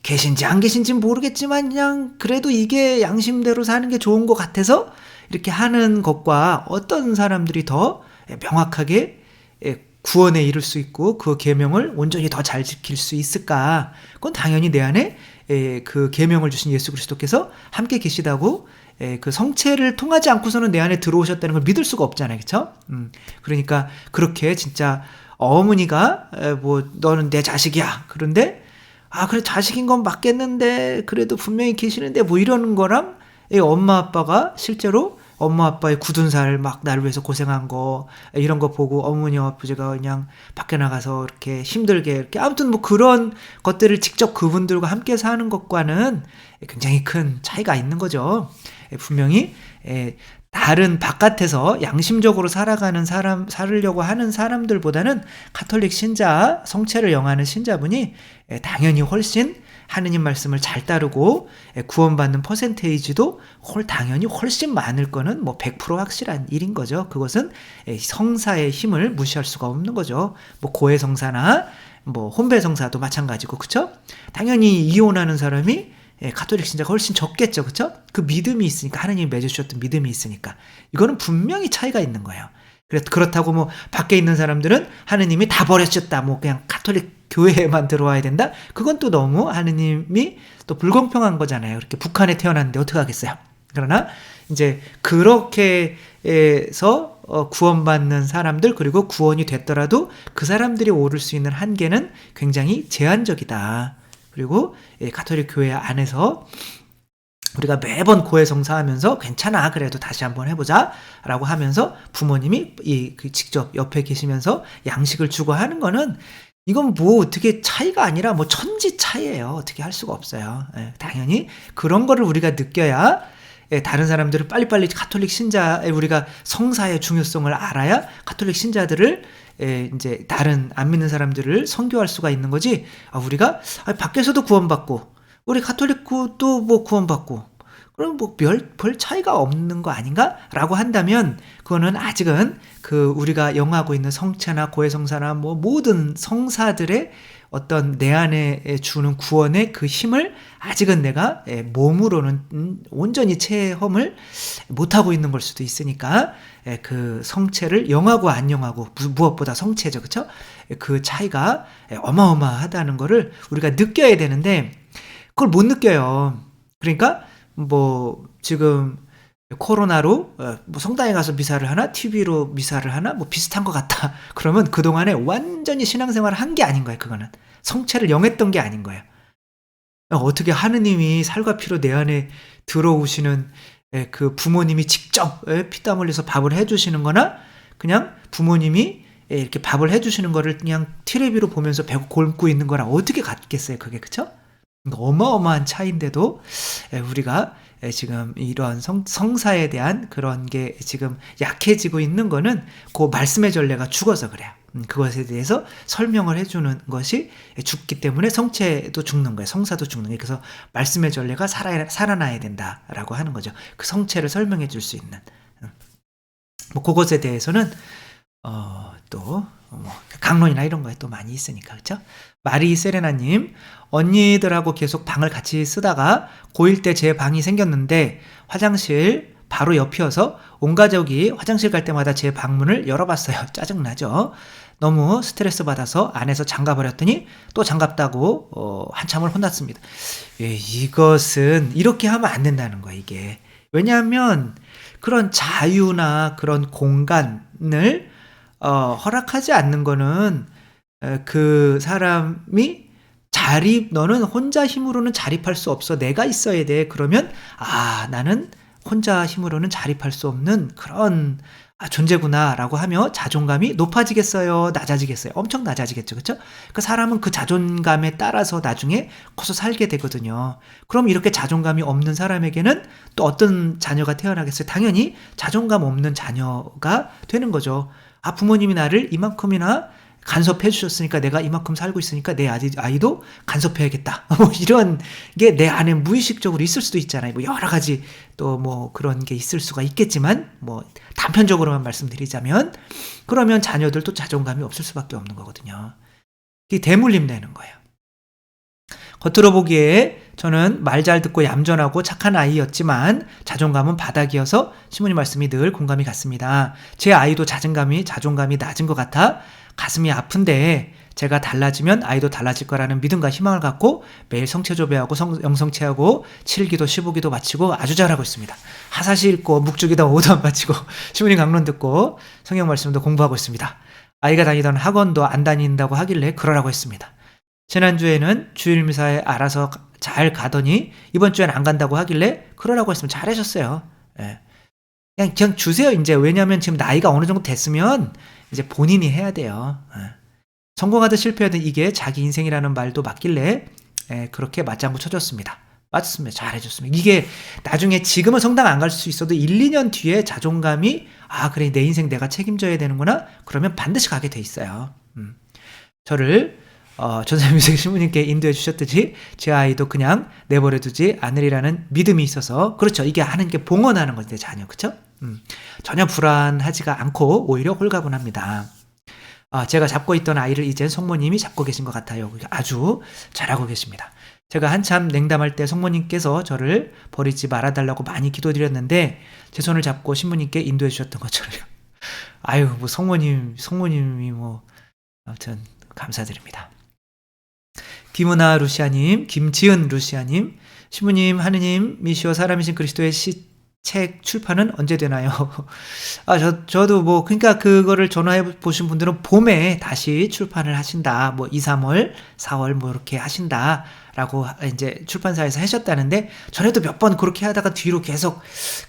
계신지 안 계신지 모르겠지만 그냥 그래도 이게 양심대로 사는 게 좋은 것 같아서 이렇게 하는 것과 어떤 사람들이 더 명확하게 구원에 이를 수 있고 그 계명을 온전히 더 잘 지킬 수 있을까? 그건 당연히 내 안에 그 계명을 주신 예수 그리스도께서 함께 계시다고 그 성체를 통하지 않고서는 내 안에 들어오셨다는 걸 믿을 수가 없잖아요. 그렇죠? 그러니까 그렇게 진짜 어머니가 뭐 너는 내 자식이야. 그런데 그래 자식인 건 맞겠는데 그래도 분명히 계시는데 뭐 이러는 거랑 엄마 아빠가 실제로 엄마 아빠의 굳은 살 막 나를 위해서 고생한 거 이런 거 보고 어머니 아버지가 그냥 밖에 나가서 이렇게 힘들게 이렇게 아무튼 뭐 그런 것들을 직접 그분들과 함께 사는 것과는 굉장히 큰 차이가 있는 거죠. 분명히 다른 바깥에서 양심적으로 살으려고 하는 사람들보다는 가톨릭 신자, 성체를 영하는 신자분이 당연히 훨씬 하느님 말씀을 잘 따르고 구원받는 퍼센테이지도 당연히 훨씬 많을 거는 뭐 100% 확실한 일인 거죠. 그것은 성사의 힘을 무시할 수가 없는 거죠. 뭐 고해성사나 뭐 혼배 성사도 마찬가지고, 그쵸? 당연히 이혼하는 사람이 가톨릭 신자가 훨씬 적겠죠, 그쵸? 그 믿음이 있으니까, 하느님이 맺어주셨던 믿음이 있으니까. 이거는 분명히 차이가 있는 거예요. 그렇다고 뭐 밖에 있는 사람들은 하느님이 다 버려졌다, 뭐 그냥 가톨릭 교회에만 들어와야 된다? 그건 또 너무 하느님이 또 불공평한 거잖아요. 이렇게 북한에 태어났는데 어떻게 하겠어요? 그러나 이제 그렇게 해서 구원받는 사람들, 그리고 구원이 됐더라도 그 사람들이 오를 수 있는 한계는 굉장히 제한적이다. 그리고 가톨릭 교회 안에서 우리가 매번 고해성사하면서 괜찮아, 그래도 다시 한번 해보자 라고 하면서 부모님이 직접 옆에 계시면서 양식을 주고 하는 거는, 이건 뭐 어떻게 차이가 아니라 뭐 천지 차이예요. 어떻게 할 수가 없어요. 당연히 그런 거를 우리가 느껴야 다른 사람들을 빨리빨리 가톨릭 신자의 우리가 성사의 중요성을 알아야 가톨릭 신자들을 이제 다른 안 믿는 사람들을 선교할 수가 있는 거지. 우리가 밖에서도 구원받고 우리 가톨릭도 뭐 구원받고 그럼 뭐 별 차이가 없는 거 아닌가? 라고 한다면 그거는 아직은 그 우리가 영하고 있는 성체나 고해성사나 뭐 모든 성사들의 어떤 내 안에 주는 구원의 그 힘을 아직은 내가 몸으로는 온전히 체험을 못하고 있는 걸 수도 있으니까 그 성체를 영하고 안 영하고 무엇보다 성체죠, 그쵸? 그 차이가 어마어마하다는 거를 우리가 느껴야 되는데 그걸 못 느껴요. 그러니까 뭐 지금 코로나로 뭐 성당에 가서 미사를 하나 TV로 미사를 하나 뭐 비슷한 것 같다. 그러면 그동안에 완전히 신앙생활을 한 게 아닌 거예요. 그거는 성체를 영했던 게 아닌 거예요. 어떻게 하느님이 살과 피로 내 안에 들어오시는 그 부모님이 직접 피땀 흘려서 밥을 해주시는 거나 그냥 부모님이 이렇게 밥을 해주시는 거를 그냥 TV로 보면서 배고 굶고 있는 거랑 어떻게 같겠어요, 그게, 그쵸? 어마어마한 차이인데도 우리가 지금 이런 성사에 대한 그런 게 지금 약해지고 있는 거는 그 말씀의 전례가 죽어서 그래요. 그것에 대해서 설명을 해주는 것이 죽기 때문에 성체도 죽는 거예요. 성사도 죽는 거예요. 그래서 말씀의 전례가 살아나야 된다라고 하는 거죠. 그 성체를 설명해 줄 수 있는. 뭐 그것에 대해서는 또 강론이나 이런 거에 또 많이 있으니까, 그렇죠? 마리 세레나님, 언니들하고 계속 방을 같이 쓰다가 고1 때 제 방이 생겼는데 화장실 바로 옆이어서 온 가족이 화장실 갈 때마다 제 방문을 열어봤어요. 짜증나죠? 너무 스트레스 받아서 안에서 잠가버렸더니 또 잠갔다고 한참을 혼났습니다. 이것은 이렇게 하면 안 된다는 거예요, 이게. 왜냐하면 그런 자유나 그런 공간을 허락하지 않는 거는 그 사람이 너는 혼자 힘으로는 자립할 수 없어. 내가 있어야 돼. 그러면 나는 혼자 힘으로는 자립할 수 없는 그런 존재구나 라고 하며 자존감이 높아지겠어요? 낮아지겠어요? 엄청 낮아지겠죠. 그렇죠? 그 사람은 그 자존감에 따라서 나중에 커서 살게 되거든요. 그럼 이렇게 자존감이 없는 사람에게는 또 어떤 자녀가 태어나겠어요? 당연히 자존감 없는 자녀가 되는 거죠. 부모님이 나를 이만큼이나 간섭해 주셨으니까 내가 이만큼 살고 있으니까 내 아이도 간섭해야겠다. 뭐 이런 게 내 안에 무의식적으로 있을 수도 있잖아요. 뭐 여러 가지 또 뭐 그런 게 있을 수가 있겠지만 뭐 단편적으로만 말씀드리자면 그러면 자녀들도 자존감이 없을 수밖에 없는 거거든요. 이게 대물림 되는 거예요. 겉으로 보기에 저는 말 잘 듣고 얌전하고 착한 아이였지만 자존감은 바닥이어서 시모님 말씀이 늘 공감이 갔습니다. 제 아이도 자존감이 낮은 것 같아 가슴이 아픈데 제가 달라지면 아이도 달라질 거라는 믿음과 희망을 갖고 매일 성체조배하고 영성체하고 7기도 15기도 마치고 아주 잘하고 있습니다. 하사시 읽고 묵주기도 5도 안 마치고 시모님 강론 듣고 성경 말씀도 공부하고 있습니다. 아이가 다니던 학원도 안 다닌다고 하길래 그러라고 했습니다. 지난주에는 주일미사에 알아서 잘 가더니 이번 주엔 안 간다고 하길래 그러라고 했으면 잘하셨어요. 그냥 주세요. 이제 왜냐하면 지금 나이가 어느 정도 됐으면 이제 본인이 해야 돼요. 성공하든 실패하든 이게 자기 인생이라는 말도 맞길래 그렇게 맞장구 쳐줬습니다. 맞습니다. 잘해줬습니다. 이게 나중에 지금은 성당 안 갈 수 있어도 1, 2년 뒤에 자존감이 그래 내 인생 내가 책임져야 되는구나. 그러면 반드시 가게 돼 있어요. 저를 전사님 신부님께 인도해 주셨듯이 제 아이도 그냥 내버려 두지 않으리라는 믿음이 있어서 그렇죠. 이게 하는 게 봉헌하는 건데 자녀 그렇죠? 전혀 불안하지가 않고 오히려 홀가분합니다. 제가 잡고 있던 아이를 이젠 성모님이 잡고 계신 것 같아요. 아주 잘하고 계십니다. 제가 한참 냉담할 때 성모님께서 저를 버리지 말아달라고 많이 기도드렸는데 제 손을 잡고 신부님께 인도해 주셨던 것처럼요. 아유, 뭐 성모님이 뭐 아무튼 감사드립니다. 김은아 루시아님, 김지은 루시아님, 신부님 하느님이시여 사람이신 그리스도의 책 출판은 언제 되나요? 저도 뭐, 그러니까 그거를 전화해 보신 분들은 봄에 다시 출판을 하신다. 뭐 2, 3월, 4월 뭐 이렇게 하신다. 라고 이제 출판사에서 하셨다는데, 전에도 몇 번 그렇게 하다가 뒤로 계속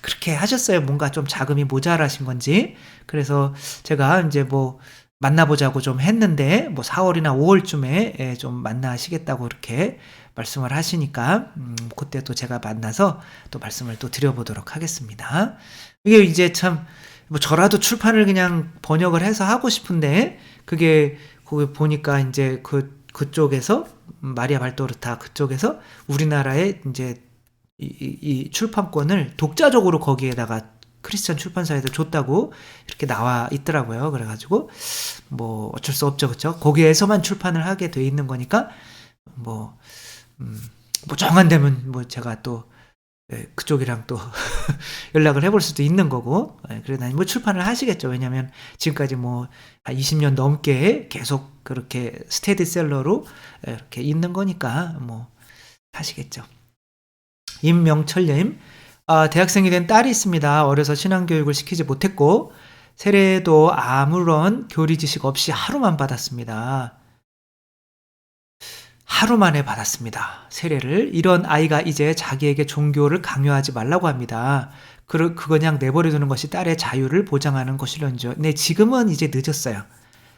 그렇게 하셨어요. 뭔가 좀 자금이 모자라신 건지. 그래서 제가 이제 뭐 만나보자고 좀 했는데, 뭐 4월이나 5월쯤에 좀 만나시겠다고 이렇게 말씀을 하시니까 그때 또 제가 만나서 또 말씀을 또 드려보도록 하겠습니다. 이게 이제 참 뭐 저라도 출판을 그냥 번역을 해서 하고 싶은데 그게 거기 보니까 이제 그쪽에서 마리아 발도르타 그쪽에서 우리나라에 이제 이 출판권을 독자적으로 거기에다가 크리스찬 출판사에서 줬다고 이렇게 나와 있더라고요. 그래가지고 뭐 어쩔 수 없죠, 그렇죠? 거기에서만 출판을 하게 돼 있는 거니까 뭐 정한되면 뭐 제가 또 그쪽이랑 또 연락을 해볼 수도 있는 거고, 그러다 뭐 출판을 하시겠죠. 왜냐하면 지금까지 뭐 20년 넘게 계속 그렇게 스테디셀러로 이렇게 있는 거니까 뭐 하시겠죠. 임명철님, 대학생이 된 딸이 있습니다. 어려서 신앙교육을 시키지 못했고 세례도 아무런 교리 지식 없이 하루만 받았습니다. 하루 만에 받았습니다. 세례를. 이런 아이가 이제 자기에게 종교를 강요하지 말라고 합니다. 그거 그냥 내버려두는 것이 딸의 자유를 보장하는 것이련죠. 네, 지금은 이제 늦었어요.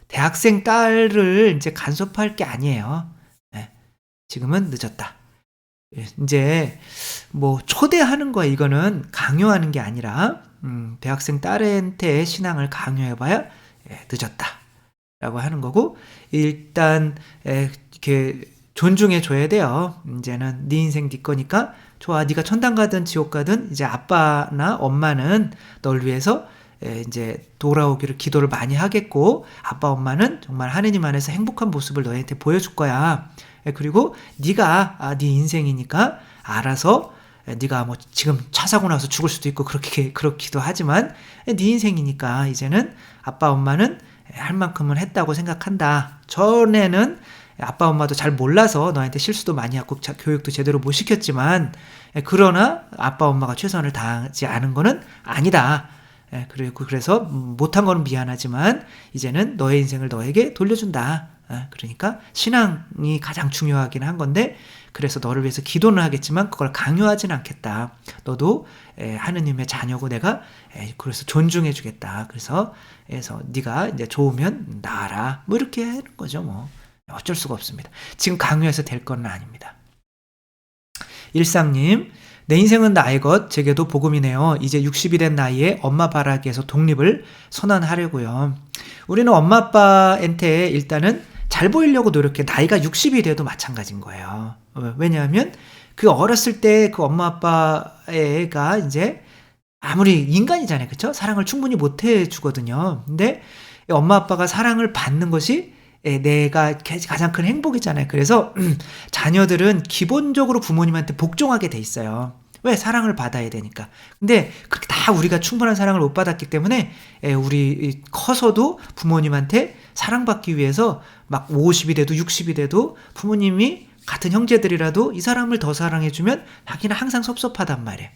대학생 딸을 이제 간섭할 게 아니에요. 네, 지금은 늦었다. 이제 뭐 초대하는 거야. 이거는 강요하는 게 아니라 대학생 딸한테 신앙을 강요해봐야 늦었다라고 하는 거고, 일단 이렇게 존중해 줘야 돼요. 이제는 네 인생 네 거니까 좋아. 네가 천당 가든 지옥 가든 이제 아빠나 엄마는 널 위해서 이제 돌아오기를 기도를 많이 하겠고, 아빠 엄마는 정말 하느님 안에서 행복한 모습을 너희한테 보여줄 거야. 그리고 네가 네 인생이니까 알아서, 네가 뭐 지금 차 사고 나서 죽을 수도 있고 그렇기도 하지만 네 인생이니까 이제는 아빠 엄마는 할 만큼은 했다고 생각한다. 전에는 아빠 엄마도 잘 몰라서 너한테 실수도 많이 하고 교육도 제대로 못 시켰지만, 그러나 아빠 엄마가 최선을 다하지 않은 거는 아니다. 그리고 그래서 못한 거는 미안하지만 이제는 너의 인생을 너에게 돌려준다. 그러니까 신앙이 가장 중요하긴 한 건데, 그래서 너를 위해서 기도는 하겠지만 그걸 강요하진 않겠다. 너도 하느님의 자녀고 내가 그래서 존중해 주겠다. 그래서 네가 이제 좋으면 나아라. 뭐 이렇게 하는 거죠. 뭐 어쩔 수가 없습니다. 지금 강요해서 될 건 아닙니다. 일상님, 내 인생은 나의 것, 제게도 복음이네요. 이제 60이 된 나이에 엄마 바라기에서 독립을 선언하려고요. 우리는 엄마 아빠한테 일단은 잘 보이려고 노력해. 나이가 60이 돼도 마찬가지인 거예요. 왜냐하면 그 어렸을 때 그 엄마 아빠가 이제 아무리 인간이잖아요. 그쵸? 사랑을 충분히 못 해주거든요. 근데 엄마 아빠가 사랑을 받는 것이 내가 가장 큰 행복이잖아요. 그래서 자녀들은 기본적으로 부모님한테 복종하게 돼 있어요. 왜? 사랑을 받아야 되니까. 근데 그렇게 다 우리가 충분한 사랑을 못 받았기 때문에 우리 커서도 부모님한테 사랑받기 위해서 막 50이 돼도 60이 돼도 부모님이 같은 형제들이라도 이 사람을 더 사랑해주면 자기는 항상 섭섭하단 말이에요.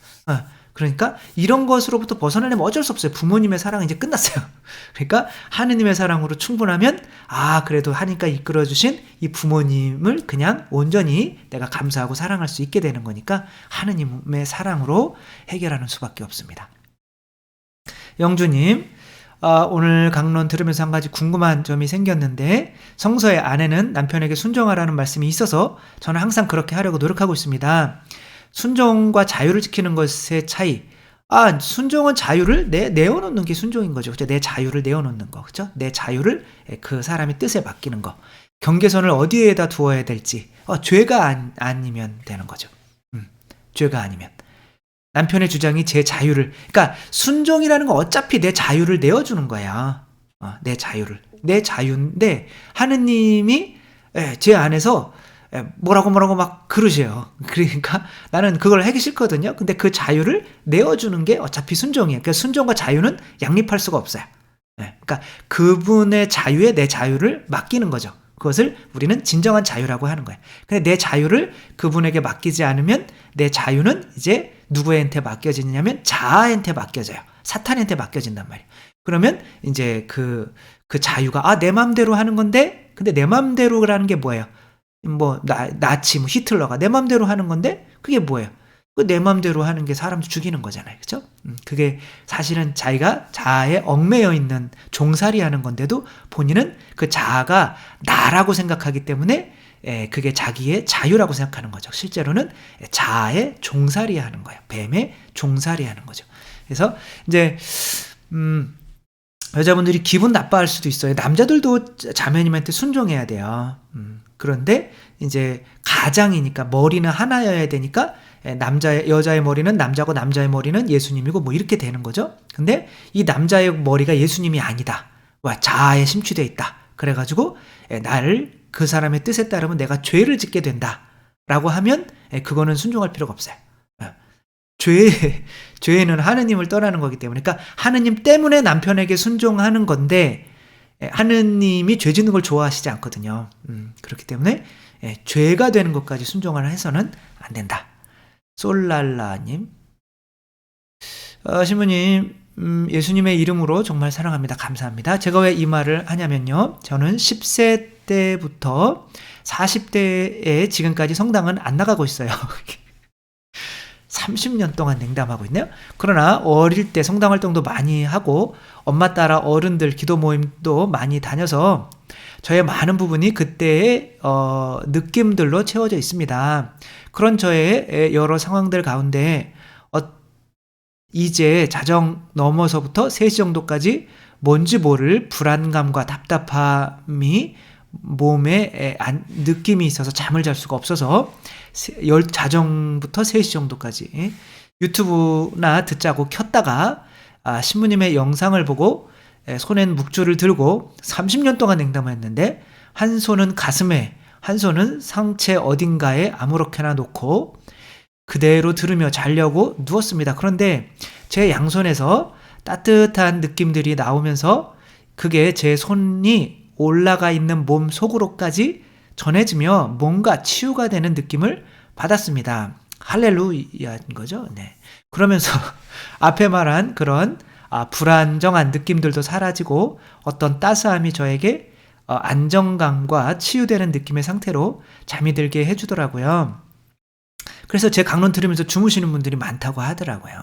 그러니까 이런 것으로부터 벗어나려면 어쩔 수 없어요. 부모님의 사랑은 이제 끝났어요. 그러니까 하느님의 사랑으로 충분하면 그래도 하니까 이끌어주신 이 부모님을 그냥 온전히 내가 감사하고 사랑할 수 있게 되는 거니까 하느님의 사랑으로 해결하는 수밖에 없습니다. 영주님, 오늘 강론 들으면서 한 가지 궁금한 점이 생겼는데, 성서에 아내는 남편에게 순종하라는 말씀이 있어서 저는 항상 그렇게 하려고 노력하고 있습니다. 순종과 자유를 지키는 것의 차이. 순종은 자유를 내어놓는 게 순종인 거죠. 그죠? 내 자유를 내어놓는 거. 그죠? 내 자유를 그 사람의 뜻에 맡기는 거. 경계선을 어디에다 두어야 될지. 죄가 아니면 되는 거죠. 죄가 아니면. 남편의 주장이 제 자유를, 그러니까 순종이라는 건 어차피 내 자유를 내어주는 거야. 내 자유를. 내 자유인데 하느님이 제 안에서 뭐라고 막 그러세요. 그러니까 나는 그걸 하기 싫거든요. 근데 그 자유를 내어주는 게 어차피 순종이에요. 그러니까 순종과 자유는 양립할 수가 없어요. 그러니까 그분의 자유에 내 자유를 맡기는 거죠. 그것을 우리는 진정한 자유라고 하는 거예요. 근데 내 자유를 그분에게 맡기지 않으면 내 자유는 이제 누구한테 맡겨지냐면 자아한테 맡겨져요. 사탄한테 맡겨진단 말이에요. 그러면 이제 그 자유가 내 맘대로 하는 건데, 근데 내 맘대로라는 게 뭐예요? 뭐 나치, 뭐 히틀러가 내 맘대로 하는 건데 그게 뭐예요? 내 맘대로 하는 게 사람도 죽이는 거잖아요. 그죠? 그게 사실은 자기가 자아에 얽매여 있는 종살이 하는 건데도 본인은 그 자아가 나라고 생각하기 때문에 그게 자기의 자유라고 생각하는 거죠. 실제로는 자아의 종살이 하는 거예요. 뱀의 종살이 하는 거죠. 그래서 이제 여자분들이 기분 나빠할 수도 있어요. 남자들도 자매님한테 순종해야 돼요. 그런데 이제 가장이니까 머리는 하나여야 되니까 여자의 머리는 남자고 남자의 머리는 예수님이고 뭐 이렇게 되는 거죠. 근데 이 남자의 머리가 예수님이 아니다. 자아에 심취되어 있다. 그래가지고 나를 그 사람의 뜻에 따르면 내가 죄를 짓게 된다. 라고 하면 그거는 순종할 필요가 없어요. 죄는 하느님을 떠나는 거기 때문에, 그러니까 하느님 때문에 남편에게 순종하는 건데 하느님이 죄 짓는 걸 좋아하시지 않거든요. 그렇기 때문에 죄가 되는 것까지 순종을 해서는 안 된다. 솔랄라님, 신부님, 예수님의 이름으로 정말 사랑합니다. 감사합니다. 제가 왜 이 말을 하냐면요, 저는 10세 때부터 40대에 지금까지 성당은 안 나가고 있어요. 30년 동안 냉담하고 있네요. 그러나 어릴 때 성당 활동도 많이 하고 엄마 따라 어른들 기도 모임도 많이 다녀서 저의 많은 부분이 그때의 느낌들로 채워져 있습니다. 그런 저의 여러 상황들 가운데 이제 자정 넘어서부터 3시 정도까지 뭔지 모를 불안감과 답답함이 몸에 느낌이 있어서 잠을 잘 수가 없어서 자정부터 3시 정도까지 유튜브나 듣자고 켰다가 신부님의 영상을 보고 손엔 묵주를 들고 30년 동안 냉담했는데, 한 손은 가슴에, 한 손은 상체 어딘가에 아무렇게나 놓고 그대로 들으며 자려고 누웠습니다. 그런데 제 양손에서 따뜻한 느낌들이 나오면서 그게 제 손이 올라가 있는 몸 속으로까지 전해지며 뭔가 치유가 되는 느낌을 받았습니다. 할렐루야인 거죠. 네. 그러면서 앞에 말한 그런 불안정한 느낌들도 사라지고 어떤 따스함이 저에게 안정감과 치유되는 느낌의 상태로 잠이 들게 해주더라고요. 그래서 제 강론 들으면서 주무시는 분들이 많다고 하더라고요.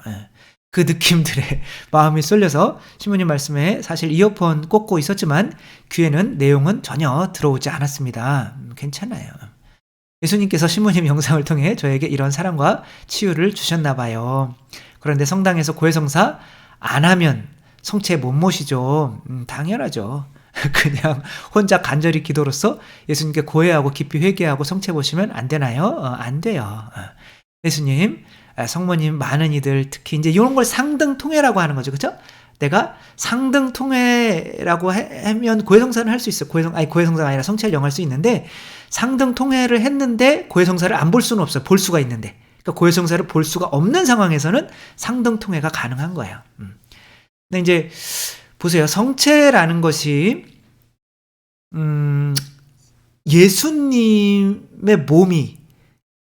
그 느낌들에 마음이 쏠려서 신부님 말씀에 사실 이어폰 꽂고 있었지만 귀에는 내용은 전혀 들어오지 않았습니다. 괜찮아요. 예수님께서 신부님 영상을 통해 저에게 이런 사랑과 치유를 주셨나 봐요. 그런데 성당에서 고해성사 안 하면 성체 못 모시죠. 당연하죠. 그냥 혼자 간절히 기도로서 예수님께 고해하고 깊이 회개하고 성체 보시면 안 되나요? 안 돼요. 예수님, 성모님, 많은 이들 특히 이제 이런 걸 상등통회라고 하는 거죠. 그렇죠? 내가 상등통회라고 하면 고해성사는 할 수 있어요. 고해성사가 아니라 성체를 영할 수 있는데, 상등통회를 했는데 고해성사를 안 볼 수는 없어요. 볼 수가 있는데. 그러니까 고해성사를 볼 수가 없는 상황에서는 상등통회가 가능한 거예요. 근데 이제 보세요. 성체라는 것이 예수님의 몸이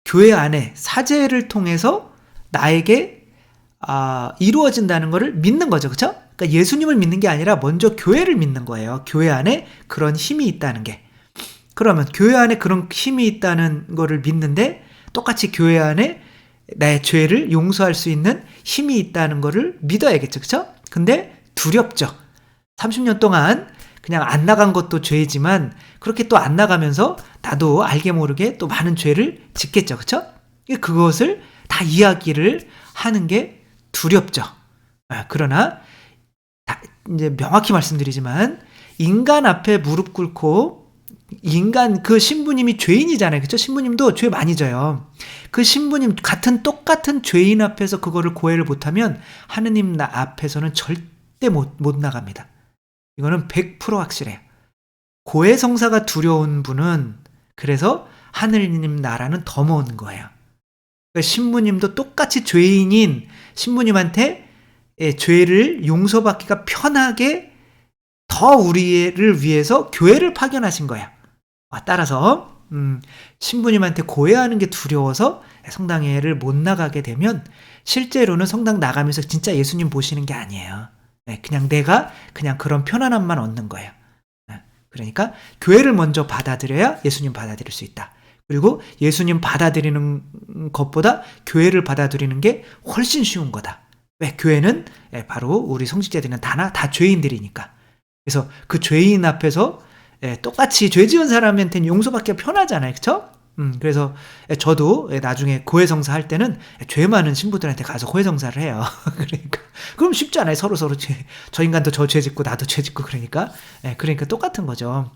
교회 안에 사제를 통해서 나에게 이루어진다는 것을 믿는 거죠. 그렇죠? 그러니까 예수님을 믿는 게 아니라 먼저 교회를 믿는 거예요. 교회 안에 그런 힘이 있다는 게. 그러면 교회 안에 그런 힘이 있다는 거를 믿는데 똑같이 교회 안에 나의 죄를 용서할 수 있는 힘이 있다는 거를 믿어야겠죠. 그렇죠? 근데 두렵죠. 30년 동안 그냥 안 나간 것도 죄지만 그렇게 또 안 나가면서 나도 알게 모르게 또 많은 죄를 짓겠죠. 그렇죠? 그것을 다 이야기를 하는 게 두렵죠. 그러나 이제 명확히 말씀드리지만 인간 앞에 무릎 꿇고 그 신부님이 죄인이잖아요. 그렇죠? 신부님도 죄 많이 져요. 그 신부님 똑같은 죄인 앞에서 그거를 고해를 못하면 하느님 앞에서는 절대 못 나갑니다. 이거는 100% 확실해요. 고해성사가 두려운 분은 그래서 하느님 나라는 더 먼 거예요. 그러니까 신부님도 똑같이 죄인인 신부님한테 죄를 용서받기가 편하게 더 우리를 위해서 교회를 파견하신 거예요. 따라서 신부님한테 고해하는 게 두려워서 성당회를 못 나가게 되면 실제로는 성당 나가면서 진짜 예수님 보시는 게 아니에요. 그냥 내가 그냥 그런 편안함만 얻는 거예요. 그러니까 교회를 먼저 받아들여야 예수님 받아들일 수 있다. 그리고 예수님 받아들이는 것보다 교회를 받아들이는 게 훨씬 쉬운 거다. 왜? 교회는 바로 우리 성직자들은 다 죄인들이니까. 그래서 그 죄인 앞에서 똑같이 죄 지은 사람한테는 용서받기가 편하잖아요. 그쵸? 그래서 저도 나중에 고해성사 할 때는 죄 많은 신부들한테 가서 고해성사를 해요. 그러니까 그럼 쉽지 않아요. 서로 저 인간도 저 죄 짓고 나도 죄 짓고 그러니까 똑같은 거죠.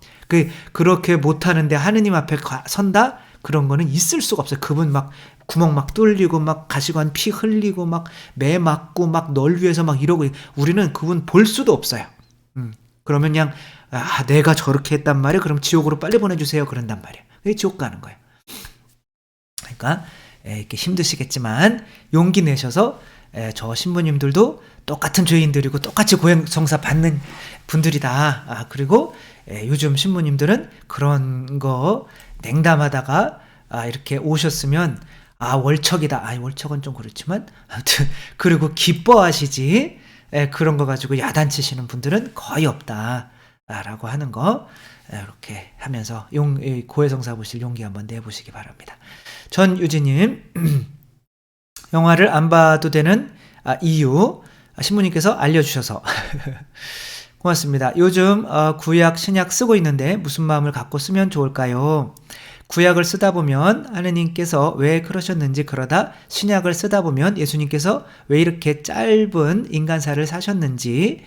그렇게 못하는데 하느님 앞에 선다 그런 거는 있을 수가 없어요. 그분 막 구멍 막 뚫리고 막 가시관 피 흘리고 막 매 맞고 막 널 위해서 막 이러고 우리는 그분 볼 수도 없어요. 그러면 그냥 내가 저렇게 했단 말이에요. 그럼 지옥으로 빨리 보내주세요. 그런단 말이에요. 그게 지옥 가는 거예요. 그러니까 이렇게 힘드시겠지만 용기 내셔서 저 신부님들도 똑같은 죄인들이고 똑같이 고해성사 받는 분들이다. 그리고 요즘 신부님들은 그런 거 냉담하다가 이렇게 오셨으면 월척이다. 월척은 좀 그렇지만 아무튼 그리고 기뻐하시지 그런 거 가지고 야단치시는 분들은 거의 없다. 라고 하는 거 이렇게 하면서 고해성사 보실 용기 한번 내보시기 바랍니다. 전유진님 영화를 안 봐도 되는 이유 신부님께서 알려주셔서 고맙습니다. 요즘 구약 신약 쓰고 있는데 무슨 마음을 갖고 쓰면 좋을까요? 구약을 쓰다 보면 하느님께서 왜 그러셨는지 그러다 신약을 쓰다 보면 예수님께서 왜 이렇게 짧은 인간사를 사셨는지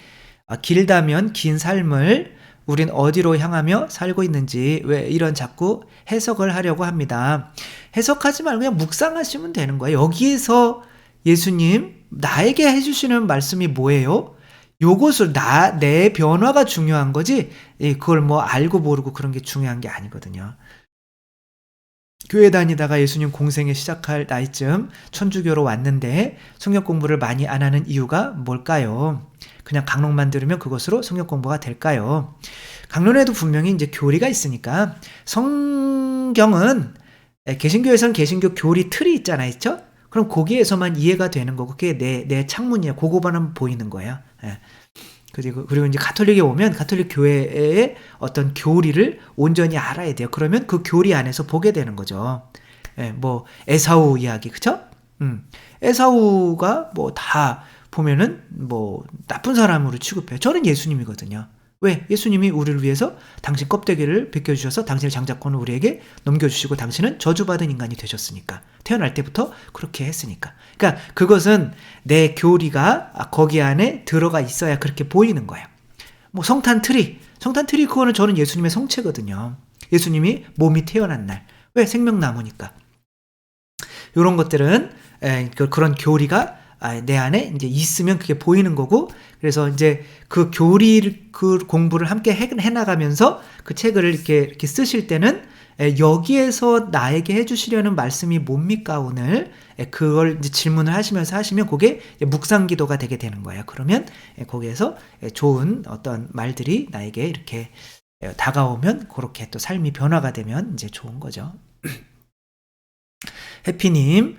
길다면 긴 삶을 우린 어디로 향하며 살고 있는지 왜 이런 자꾸 해석을 하려고 합니다. 해석하지 말고 그냥 묵상하시면 되는 거예요. 여기에서 예수님 나에게 해주시는 말씀이 뭐예요? 요것을 내 변화가 중요한 거지 그걸 뭐 알고 모르고 그런 게 중요한 게 아니거든요. 교회 다니다가 예수님 공생에 시작할 나이쯤 천주교로 왔는데 성경 공부를 많이 안 하는 이유가 뭘까요? 그냥 강론만 들으면 그것으로 성경 공부가 될까요? 강론에도 분명히 이제 교리가 있으니까 성경은 개신교에서는 개신교 교리 틀이 있잖아요, 있죠? 그럼 거기에서만 이해가 되는 거고 그게 내 창문이에요. 그거만 보이는 거예요. 그리고 이제 가톨릭에 오면 가톨릭 교회의 어떤 교리를 온전히 알아야 돼요. 그러면 그 교리 안에서 보게 되는 거죠. 뭐 에사우 이야기, 그쵸? 에사우가 뭐 다 보면은 뭐 나쁜 사람으로 취급해요. 저는 예수님이거든요. 왜? 예수님이 우리를 위해서 당신 껍데기를 벗겨주셔서 당신의 장자권을 우리에게 넘겨주시고 당신은 저주받은 인간이 되셨으니까. 태어날 때부터 그렇게 했으니까. 그러니까 그것은 내 교리가 거기 안에 들어가 있어야 그렇게 보이는 거예요. 뭐 성탄 트리 그거는 저는 예수님의 성체거든요. 예수님이 몸이 태어난 날. 왜? 생명나무니까. 이런 것들은 그런 교리가 내 안에 이제 있으면 그게 보이는 거고, 그래서 이제 그 그 공부를 함께 해나가면서 그 책을 이렇게 쓰실 때는 여기에서 나에게 해주시려는 말씀이 뭡니까 오늘? 그걸 이제 질문을 하시면서 하시면 그게 묵상 기도가 되게 되는 거예요. 그러면 거기에서 좋은 어떤 말들이 나에게 이렇게 다가오면 그렇게 또 삶이 변화가 되면 이제 좋은 거죠. 해피님,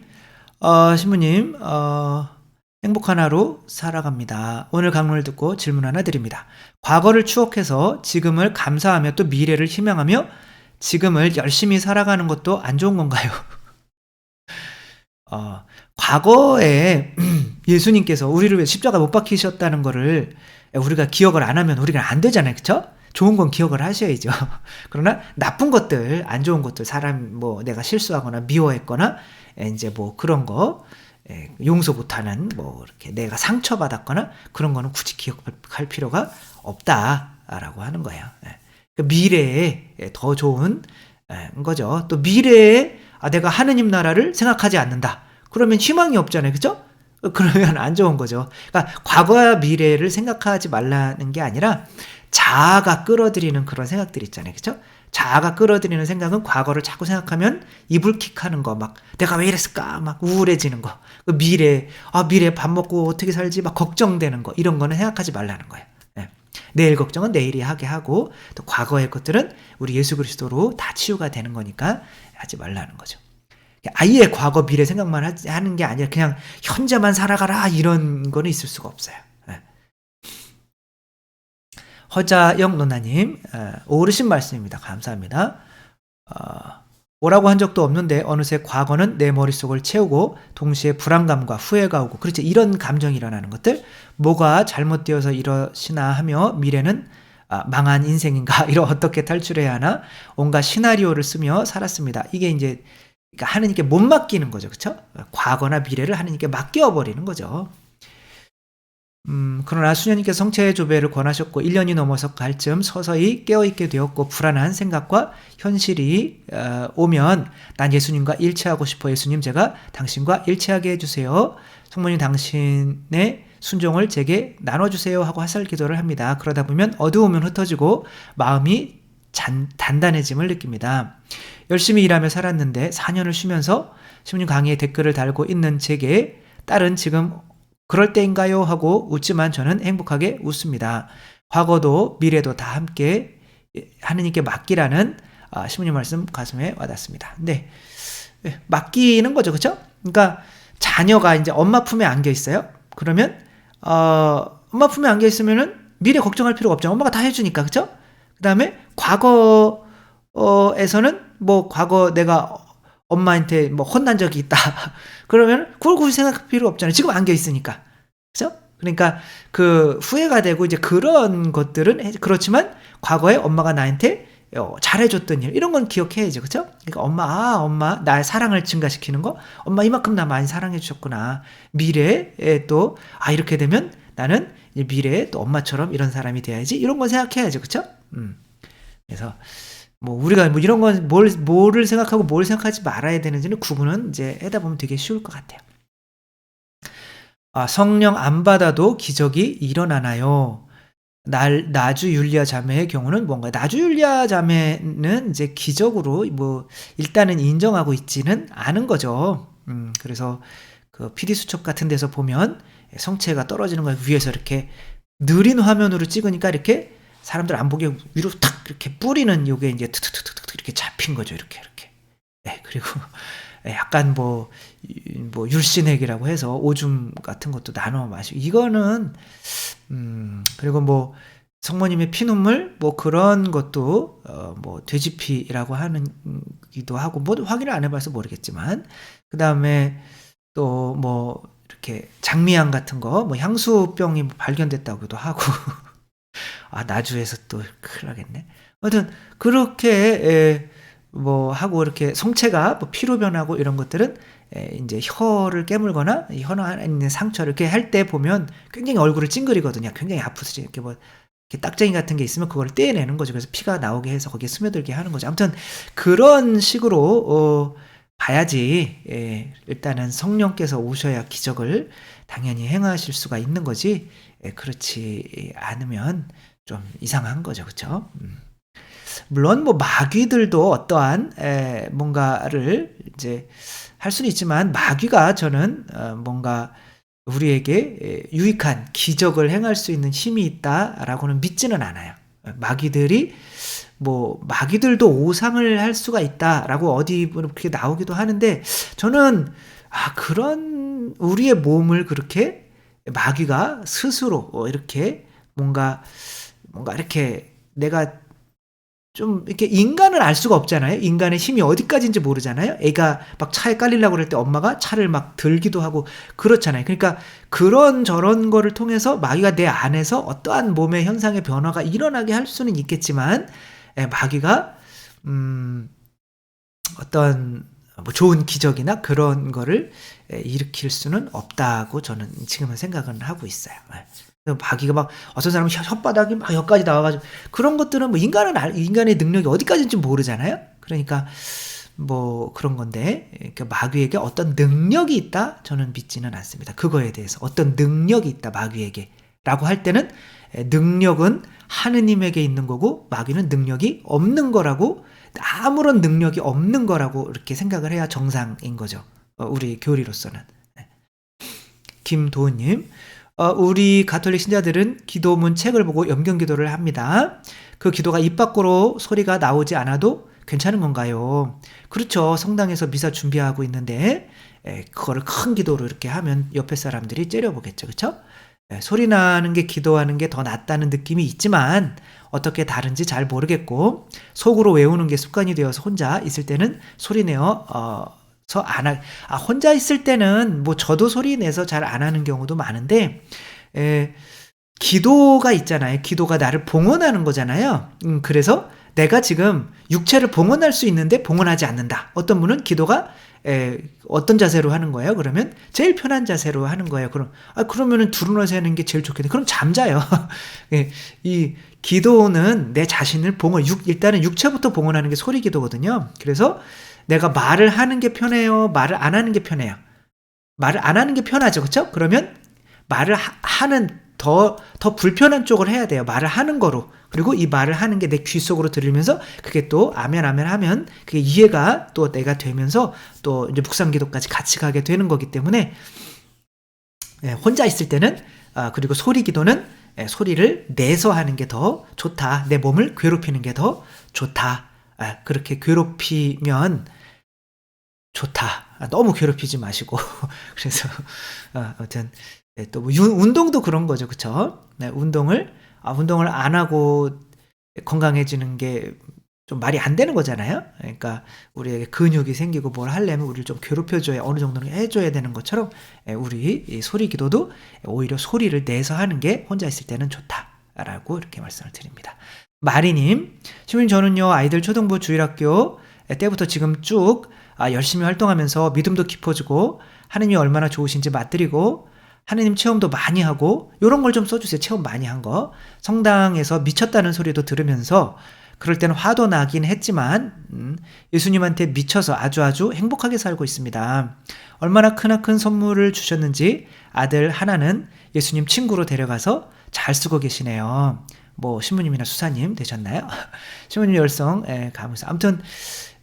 신부님, 행복한 하루 살아갑니다. 오늘 강론을 듣고 질문 하나 드립니다. 과거를 추억해서 지금을 감사하며 또 미래를 희망하며 지금을 열심히 살아가는 것도 안 좋은 건가요? 과거에 예수님께서 우리를 위해 십자가 못 박히셨다는 거를 우리가 기억을 안 하면 우리가 안 되잖아요. 그쵸? 좋은 건 기억을 하셔야죠. 그러나 나쁜 것들, 안 좋은 것들, 사람 뭐 내가 실수하거나 미워했거나 이제 뭐 그런 거 용서 못하는 뭐 이렇게 내가 상처받았거나 그런 거는 굳이 기억할 필요가 없다라고 하는 거예요. 미래에 더 좋은 거죠. 또 미래에 내가 하느님 나라를 생각하지 않는다. 그러면 희망이 없잖아요. 그죠? 그러면 안 좋은 거죠. 그러니까 과거와 미래를 생각하지 말라는 게 아니라 자아가 끌어들이는 그런 생각들 있잖아요. 그쵸? 자아가 끌어들이는 생각은 과거를 자꾸 생각하면 이불킥하는 거, 막 내가 왜 이랬을까, 막 우울해지는 거, 그 미래 밥 먹고 어떻게 살지, 막 걱정되는 거, 이런 거는 생각하지 말라는 거예요. 예. 내일 걱정은 내일이 하게 하고, 또 과거의 것들은 우리 예수 그리스도로 다 치유가 되는 거니까 하지 말라는 거죠. 아예 과거 미래 생각만 하는 게 아니라 그냥 현재만 살아가라, 이런 거는 있을 수가 없어요. 예. 허자영 노나님, 오르신 말씀입니다. 감사합니다. 뭐라고 한 적도 없는데 어느새 과거는 내 머릿속을 채우고 동시에 불안감과 후회가 오고, 그렇지, 이런 감정이 일어나는 것들, 뭐가 잘못되어서 이러시나 하며 미래는 망한 인생인가, 이런 어떻게 탈출해야 하나, 온갖 시나리오를 쓰며 살았습니다. 이게 이제 그러니까 하느님께 못 맡기는 거죠. 그렇죠? 과거나 미래를 하느님께 맡겨버리는 거죠. 그러나 수녀님께서 성체 조배를 권하셨고 1년이 넘어서 갈 즈음 서서히 깨어있게 되었고, 불안한 생각과 현실이 오면 난 예수님과 일치하고 싶어. 예수님, 제가 당신과 일치하게 해주세요. 성모님, 당신의 순종을 제게 나눠주세요 하고 화살 기도를 합니다. 그러다 보면 어두우면 흩어지고 마음이 단단해짐을 느낍니다. 열심히 일하며 살았는데 4년을 쉬면서 신부님 강의에 댓글을 달고 있는 제게 딸은 지금 그럴 때인가요? 하고 웃지만 저는 행복하게 웃습니다. 과거도 미래도 다 함께 하느님께 맡기라는 신부님 말씀 가슴에 와닿습니다. 네, 맡기는 거죠, 그렇죠? 그러니까 자녀가 이제 엄마 품에 안겨 있어요. 그러면 엄마 품에 안겨 있으면은 미래 걱정할 필요가 없죠. 엄마가 다 해주니까, 그렇죠? 그다음에 과거에서는 뭐 과거 내가 엄마한테 뭐 혼난 적이 있다. 그러면 그걸 굳이 생각할 필요 없잖아요. 지금 안겨 있으니까. 그죠? 그러니까 그 후회가 되고 이제 그런 것들은 그렇지만 과거에 엄마가 나한테 잘해줬던 일, 이런 건 기억해야죠. 그죠? 그러니까 엄마 나의 사랑을 증가시키는 거, 엄마 이만큼 나 많이 사랑해 주셨구나. 미래에 또 이렇게 되면 나는 미래에 또 엄마처럼 이런 사람이 돼야지, 이런 건 생각해야죠. 그죠? 그래서 뭐 우리가 뭐 이런 건 뭐를 생각하고 뭘 생각하지 말아야 되는지는 구분은 이제 하다 보면 되게 쉬울 것 같아요. 성령 안 받아도 기적이 일어나나요? 나주 율리아 자매의 경우는 뭔가, 나주 율리아 자매는 이제 기적으로 뭐 일단은 인정하고 있지는 않은 거죠. 그래서 그 PD 수첩 같은 데서 보면 성체가 떨어지는 걸 위에서 이렇게 느린 화면으로 찍으니까 이렇게 사람들 안 보게 위로 탁 이렇게 뿌리는, 요게 이제 툭툭툭툭 이렇게 잡힌 거죠. 이렇게. 네, 그리고 약간 뭐 율신액이라고 해서 오줌 같은 것도 나눠 마시고, 이거는 그리고 뭐 성모님의 피눈물 뭐 그런 것도 뭐 돼지피라고 하는기도 하고, 뭐 확인을 안 해봐서 모르겠지만, 그 다음에 또 뭐 이렇게 장미향 같은 거, 뭐 향수병이 발견됐다고도 하고. 나주에서 또 큰일 나겠네. 아무튼 그렇게 뭐 하고, 이렇게 성체가 뭐 피로 변하고 이런 것들은 이제 혀를 깨물거나 혀 안에 있는 상처를 이렇게 할 때 보면 굉장히 얼굴을 찡그리거든요. 굉장히 아프지. 이렇게 뭐 이렇게 딱쟁이 같은 게 있으면 그걸 떼내는 거죠. 그래서 피가 나오게 해서 거기에 스며들게 하는 거죠. 아무튼 그런 식으로 봐야지. 일단은 성령께서 오셔야 기적을 당연히 행하실 수가 있는 거지. 그렇지 않으면 좀 이상한 거죠. 그렇죠? 물론 뭐 마귀들도 어떠한 뭔가를 이제 할 수는 있지만, 마귀가 저는 뭔가 우리에게 유익한 기적을 행할 수 있는 힘이 있다라고는 믿지는 않아요. 마귀들도 오상을 할 수가 있다라고 어디 그렇게 나오기도 하는데, 저는 그런 우리의 몸을 그렇게 마귀가 스스로 이렇게 뭔가 이렇게, 내가 좀 이렇게, 인간은 알 수가 없잖아요. 인간의 힘이 어디까지인지 모르잖아요. 애가 막 차에 깔리려고 그럴 때 엄마가 차를 막 들기도 하고 그렇잖아요. 그러니까 그런 저런 거를 통해서 마귀가 내 안에서 어떠한 몸의 현상의 변화가 일어나게 할 수는 있겠지만, 마귀가 어떤 뭐 좋은 기적이나 그런 거를 일으킬 수는 없다고 저는 지금은 생각은 하고 있어요. 마귀가 막 어떤 사람은 혓바닥이 막 여기까지 나와가지고, 그런 것들은 뭐 인간의 능력이 어디까지인지 모르잖아요. 그러니까 뭐 그런 건데, 그러니까 마귀에게 어떤 능력이 있다, 저는 믿지는 않습니다. 그거에 대해서 어떤 능력이 있다, 마귀에게 라고 할 때는 능력은 하느님에게 있는 거고 마귀는 능력이 없는 거라고, 아무런 능력이 없는 거라고 이렇게 생각을 해야 정상인 거죠. 우리 교리로서는. 김도은님, 우리 가톨릭 신자들은 기도문 책을 보고 염경기도를 합니다. 그 기도가 입 밖으로 소리가 나오지 않아도 괜찮은 건가요? 그렇죠. 성당에서 미사 준비하고 있는데 그거를 큰 기도로 이렇게 하면 옆에 사람들이 째려보겠죠. 그렇죠? 소리 나는 게 기도하는 게 더 낫다는 느낌이 있지만 어떻게 다른지 잘 모르겠고, 속으로 외우는 게 습관이 되어서 혼자 있을 때는 소리 내어 혼자 있을 때는 뭐 저도 소리 내서 잘 안 하는 경우도 많은데, 기도가 있잖아요. 기도가 나를 봉헌하는 거잖아요. 그래서 내가 지금 육체를 봉헌할 수 있는데 봉헌하지 않는다. 어떤 분은 기도가 어떤 자세로 하는 거예요? 그러면 제일 편한 자세로 하는 거예요. 그러면은 두루누워서 하는 게 제일 좋겠네. 그럼 잠자요. 이 기도는 내 자신을 일단은 육체부터 봉헌하는 게 소리 기도거든요. 그래서 내가 말을 하는 게 편해요? 말을 안 하는 게 편해요? 말을 안 하는 게 편하죠. 그렇죠? 그러면 말을 하는 더 불편한 쪽을 해야 돼요. 말을 하는 거로. 그리고 이 말을 하는 게 내 귀 속으로 들으면서 그게 또 아멘 하면 그게 이해가 또 내가 되면서 또 이제 묵상기도까지 같이 가게 되는 거기 때문에, 혼자 있을 때는 그리고 소리 기도는 소리를 내서 하는 게 더 좋다. 내 몸을 괴롭히는 게 더 좋다. 그렇게 괴롭히면 좋다. 너무 괴롭히지 마시고. 그래서 아무튼 또 뭐 운동도 그런 거죠. 그쵸? 운동을 안 하고 건강해지는 게 좀 말이 안 되는 거잖아요. 그러니까 우리에게 근육이 생기고 뭘 하려면 우리를 좀 괴롭혀줘야, 어느 정도는 해줘야 되는 것처럼 우리 이 소리 기도도 오히려 소리를 내서 하는 게 혼자 있을 때는 좋다라고 이렇게 말씀을 드립니다. 마리님, 시부님, 저는요 아이들 초등부 주일학교 때부터 지금 쭉 열심히 활동하면서 믿음도 깊어지고 하느님이 얼마나 좋으신지 맛들이고 하느님 체험도 많이 하고, 요런 걸 좀 써주세요. 체험 많이 한 거. 성당에서 미쳤다는 소리도 들으면서 그럴 때는 화도 나긴 했지만 예수님한테 미쳐서 아주 행복하게 살고 있습니다. 얼마나 크나큰 선물을 주셨는지 아들 하나는 예수님 친구로 데려가서 잘 쓰고 계시네요. 뭐 신부님이나 수사님 되셨나요? 신부님 열성 가면서 아무튼,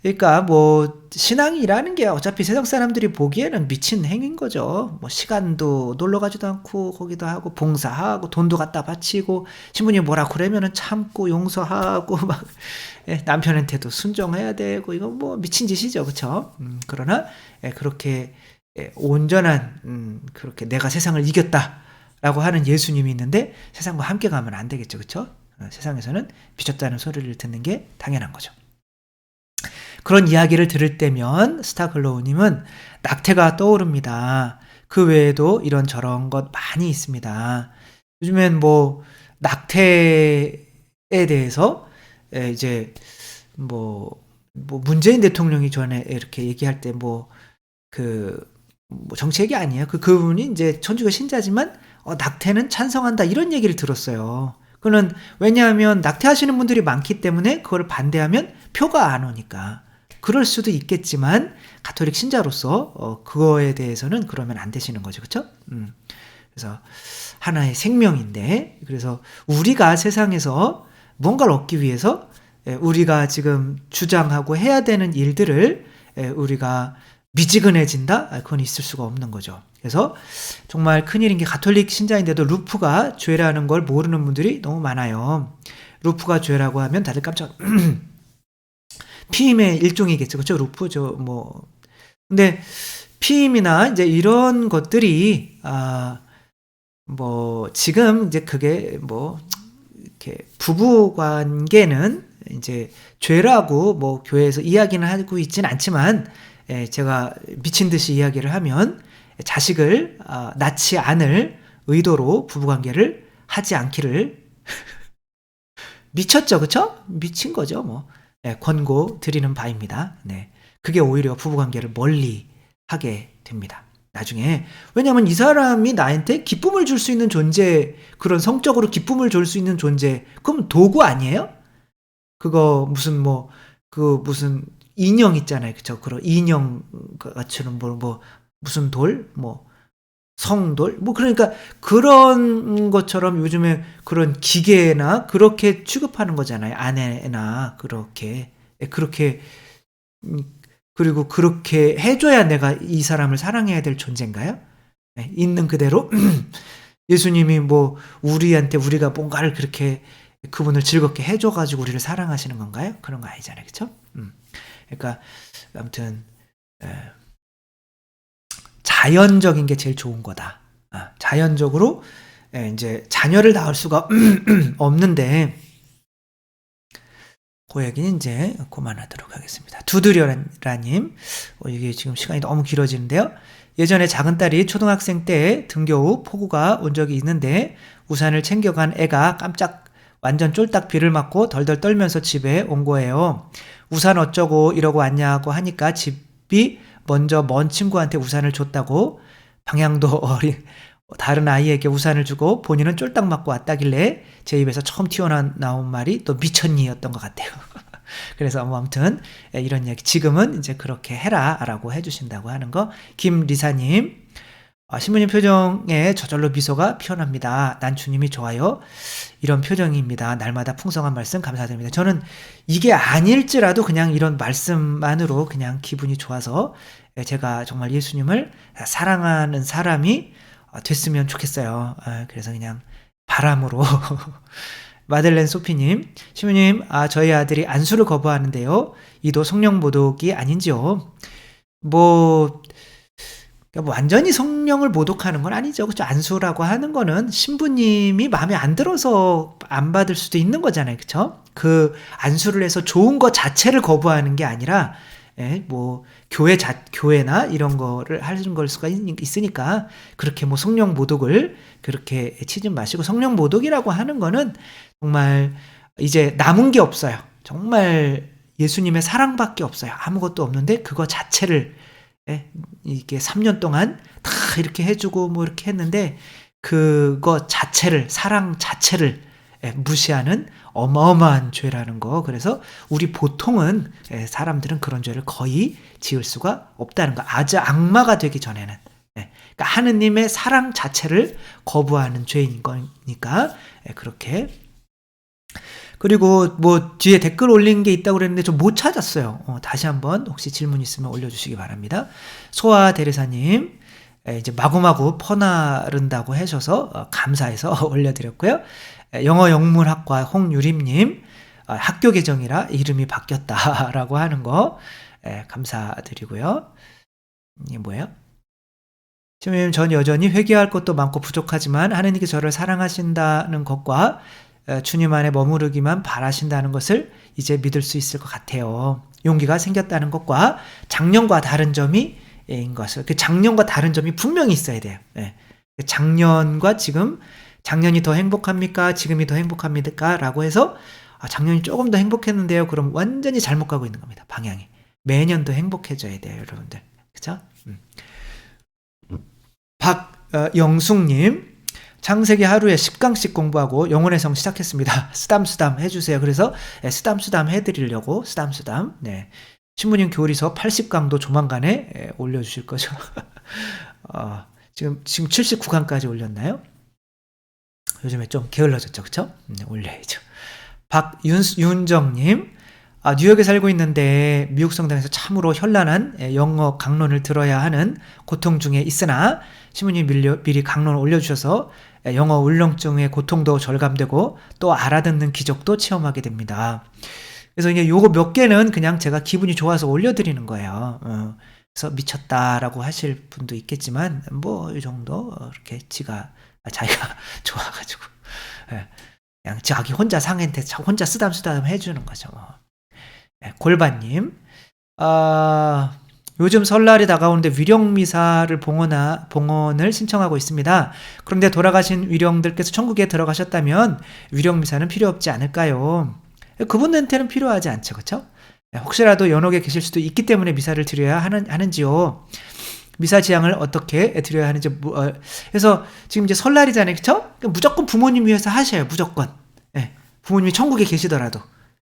그러니까 뭐 신앙이라는 게 어차피 세상 사람들이 보기에는 미친 행위인 거죠. 뭐 시간도 놀러 가지도 않고 거기도 하고 봉사하고 돈도 갖다 바치고, 신부님 뭐라 그러면은 참고 용서하고 막 남편한테도 순종해야 되고, 이거 뭐 미친 짓이죠. 그렇죠? 그러나 그렇게 온전한 그렇게 내가 세상을 이겼다라고 하는 예수님이 있는데 세상과 함께 가면 안 되겠죠. 그렇죠? 세상에서는 미쳤다는 소리를 듣는 게 당연한 거죠. 그런 이야기를 들을 때면 스타글로우님은 낙태가 떠오릅니다. 그 외에도 이런저런 것 많이 있습니다. 요즘엔 뭐 낙태에 대해서 이제 뭐 문재인 대통령이 전에 이렇게 얘기할 때 뭐 정치 얘기 아니에요. 그분이 이제 천주교 신자지만 낙태는 찬성한다 이런 얘기를 들었어요. 그는 왜냐하면 낙태하시는 분들이 많기 때문에 그걸 반대하면 표가 안 오니까. 그럴 수도 있겠지만 가톨릭 신자로서 그거에 대해서는 그러면 안 되시는 거죠. 그렇죠? 그래서 하나의 생명인데, 그래서 우리가 세상에서 뭔가를 얻기 위해서 우리가 지금 주장하고 해야 되는 일들을 우리가 미지근해진다? 그건 있을 수가 없는 거죠. 그래서 정말 큰일인 게 가톨릭 신자인데도 루프가 죄라는 걸 모르는 분들이 너무 많아요. 루프가 죄라고 하면 다들 깜짝 피임의 일종이겠죠. 그렇죠? 루프 근데 피임이나 이제 이런 것들이 지금 이제 그게 이렇게 부부 관계는 이제 죄라고 교회에서 이야기는 하고 있진 않지만, 제가 미친 듯이 이야기를 하면 자식을 낳지 않을 의도로 부부 관계를 하지 않기를 미쳤죠. 그렇죠? 미친 거죠. 권고 드리는 바입니다. 네. 그게 오히려 부부관계를 멀리 하게 됩니다. 나중에. 왜냐하면 이 사람이 나한테 기쁨을 줄 수 있는 존재, 그런 성적으로 기쁨을 줄 수 있는 존재, 그럼 도구 아니에요? 그거 무슨 인형 있잖아요. 그쵸? 그런 인형 같은 무슨 돌? 성돌 뭐 그러니까 그런 것처럼 요즘에 그런 기계나 그렇게 취급하는 거잖아요. 아내나 그렇게 그렇게 그리고 그렇게 해줘야 내가 이 사람을 사랑해야 될 존재인가요? 있는 그대로 예수님이 뭐 우리한테 우리가 뭔가를 그렇게 그분을 즐겁게 해줘가지고 우리를 사랑하시는 건가요? 그런 거 아니잖아요, 그렇죠? 그러니까 아무튼 자연적인 게 제일 좋은 거다. 자연적으로 이제 자녀를 낳을 수가 없는데 그 얘기는 이제 그만하도록 하겠습니다. 두드려라님, 이게 지금 시간이 너무 길어지는데요. 예전에 작은 딸이 초등학생 때 등교 후 폭우가 온 적이 있는데 우산을 챙겨간 애가 깜짝 완전 쫄딱 비를 맞고 덜덜 떨면서 집에 온 거예요. 우산 어쩌고 이러고 왔냐고 하니까 집이 먼저 먼 친구한테 우산을 줬다고 방향도 어린 다른 아이에게 우산을 주고 본인은 쫄딱 맞고 왔다길래 제 입에서 처음 튀어나온 말이 또 미쳤니였던 것 같아요. 그래서 뭐 아무튼 이런 얘기 지금은 이제 그렇게 해라 라고 해주신다고 하는 거. 김리사님, 신부님 표정에 저절로 미소가 피어납니다. 난 주님이 좋아요. 이런 표정입니다. 날마다 풍성한 말씀 감사드립니다. 저는 이게 아닐지라도 그냥 이런 말씀만으로 그냥 기분이 좋아서 제가 정말 예수님을 사랑하는 사람이 됐으면 좋겠어요. 그래서 그냥 바람으로. 마들렌 소피님, 신부님, 저희 아들이 안수를 거부하는데요. 이도 성령 모독이 아닌지요? 뭐 완전히 성령을 모독하는 건 아니죠. 그렇죠? 안수라고 하는 거는 신부님이 마음에 안 들어서 안 받을 수도 있는 거잖아요. 그렇죠? 그 안수를 해서 좋은 것 자체를 거부하는 게 아니라 뭐 교회나 이런 거를 하는 걸 수가 있으니까 그렇게 뭐 성령 모독을 그렇게 치지 마시고, 성령 모독이라고 하는 거는 정말 이제 남은 게 없어요. 정말 예수님의 사랑밖에 없어요. 아무것도 없는데 그거 자체를 이게 3년 동안 다 이렇게 해주고 뭐 이렇게 했는데 그거 자체를, 사랑 자체를 무시하는 어마어마한 죄라는 거. 그래서 우리 보통은 사람들은 그런 죄를 거의 지을 수가 없다는 거. 아주 악마가 되기 전에는. 그러니까 하느님의 사랑 자체를 거부하는 죄인 거니까 그렇게. 그리고 뭐 뒤에 댓글 올린 게 있다고 그랬는데 좀 못 찾았어요. 다시 한번 혹시 질문 있으면 올려주시기 바랍니다. 소아 대리사님, 이제 마구마구 퍼나른다고 하셔서 감사해서 올려드렸고요. 영어 영문학과 홍유림님, 학교 계정이라 이름이 바뀌었다라고 하는 거 감사드리고요. 이게 뭐예요? 주님, 전 여전히 회개할 것도 많고 부족하지만 하느님께 저를 사랑하신다는 것과 주님 안에 머무르기만 바라신다는 것을 이제 믿을 수 있을 것 같아요. 용기가 생겼다는 것과 작년과 다른 점이 인 것을, 그 작년과 다른 점이 분명히 있어야 돼요. 작년과 지금, 작년이 더 행복합니까? 지금이 더 행복합니까? 라고 해서 작년이 조금 더 행복했는데요. 그럼 완전히 잘못 가고 있는 겁니다. 방향이. 매년 더 행복해져야 돼요, 여러분들. 그쵸? 박영숙님, 창세기 하루에 10강씩 공부하고 영혼의 성 시작했습니다. 쓰담쓰담 해주세요. 그래서 쓰담쓰담 해드리려고 쓰담쓰담. 네. 신부님 교리서 80강도 조만간에 올려주실 거죠. 지금 79강까지 올렸나요? 요즘에 좀 게을러졌죠, 그쵸? 올려야죠. 박윤정님, 뉴욕에 살고 있는데 미국 성당에서 참으로 현란한 영어 강론을 들어야 하는 고통 중에 있으나 신부님 미리 강론을 올려주셔서 영어 울렁증의 고통도 절감되고 또 알아듣는 기적도 체험하게 됩니다. 그래서 이제 요거 몇 개는 그냥 제가 기분이 좋아서 올려드리는 거예요. 그래서 미쳤다라고 하실 분도 있겠지만 뭐 이 정도 이렇게 자기가 좋아가지고 그냥 자기 혼자 상한테 혼자 쓰담쓰담 해주는 거죠. 골반님, 요즘 설날이 다가오는데 위령미사를 봉헌을 신청하고 있습니다. 그런데 돌아가신 위령들께서 천국에 들어가셨다면 위령미사는 필요 없지 않을까요? 그분한테는 필요하지 않죠, 그렇죠? 혹시라도 연옥에 계실 수도 있기 때문에 미사를 드려야 하는지요. 미사 지향을 어떻게 드려야 하는지. 그래서 지금 이제 설날이잖아요, 그렇죠? 무조건 부모님 위해서 하셔요, 무조건. 부모님이 천국에 계시더라도.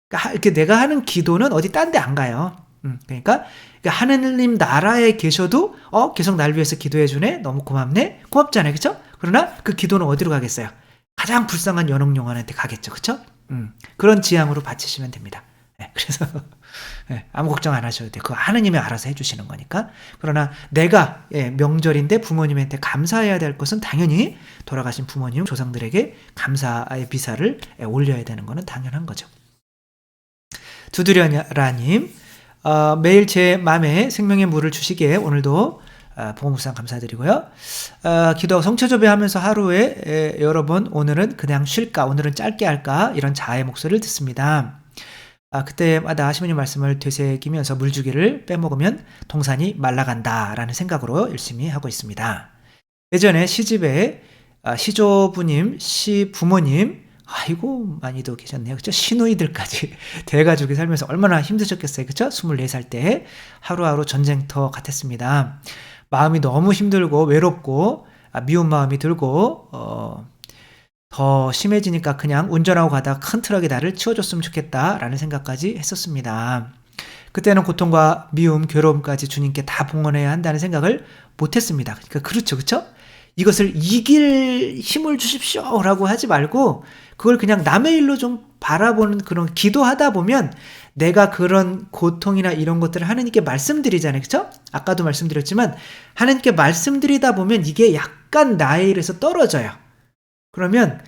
그러니까 이렇게 내가 하는 기도는 어디 딴 데 안 가요. 그러니까 하느님 나라에 계셔도 계속 날 위해서 기도해 주네. 너무 고맙네. 고맙잖아요. 그렇죠? 그러나 그 기도는 어디로 가겠어요? 가장 불쌍한 연옥 영혼한테 가겠죠. 그렇죠? 그런 지향으로 바치시면 됩니다. 네, 그래서 아무 걱정 안 하셔도 돼요. 그거 하느님이 알아서 해주시는 거니까. 그러나 내가 명절인데 부모님한테 감사해야 될 것은 당연히 돌아가신 부모님, 조상들에게 감사의 비사를 올려야 되는 것은 당연한 거죠. 두드려라님, 매일 제 맘에 생명의 물을 주시기에 오늘도 보험무상 감사드리고요. 기도하고 성체조배하면서 하루에 여러 번 오늘은 그냥 쉴까, 오늘은 짧게 할까 이런 자아의 목소리를 듣습니다. 그때마다 시모님 말씀을 되새기면서 물주기를 빼먹으면 동산이 말라간다라는 생각으로 열심히 하고 있습니다. 예전에 시집에 시조부님, 시부모님, 아이고 많이도 계셨네요. 그렇죠? 시누이들까지 대가족이 살면서 얼마나 힘드셨겠어요. 그렇죠? 24살 때 하루하루 전쟁터 같았습니다. 마음이 너무 힘들고 외롭고 미운 마음이 들고 더 심해지니까 그냥 운전하고 가다 큰 트럭이 나를 치워줬으면 좋겠다라는 생각까지 했었습니다. 그때는 고통과 미움, 괴로움까지 주님께 다 봉헌해야 한다는 생각을 못했습니다. 그러니까 그렇죠, 그렇죠? 이것을 이길 힘을 주십시오라고 하지 말고 그걸 그냥 남의 일로 좀 바라보는 그런 기도하다 보면 내가 그런 고통이나 이런 것들을 하느님께 말씀드리잖아요. 그렇죠? 아까도 말씀드렸지만 하느님께 말씀드리다 보면 이게 약간 나의 일에서 떨어져요. 그러면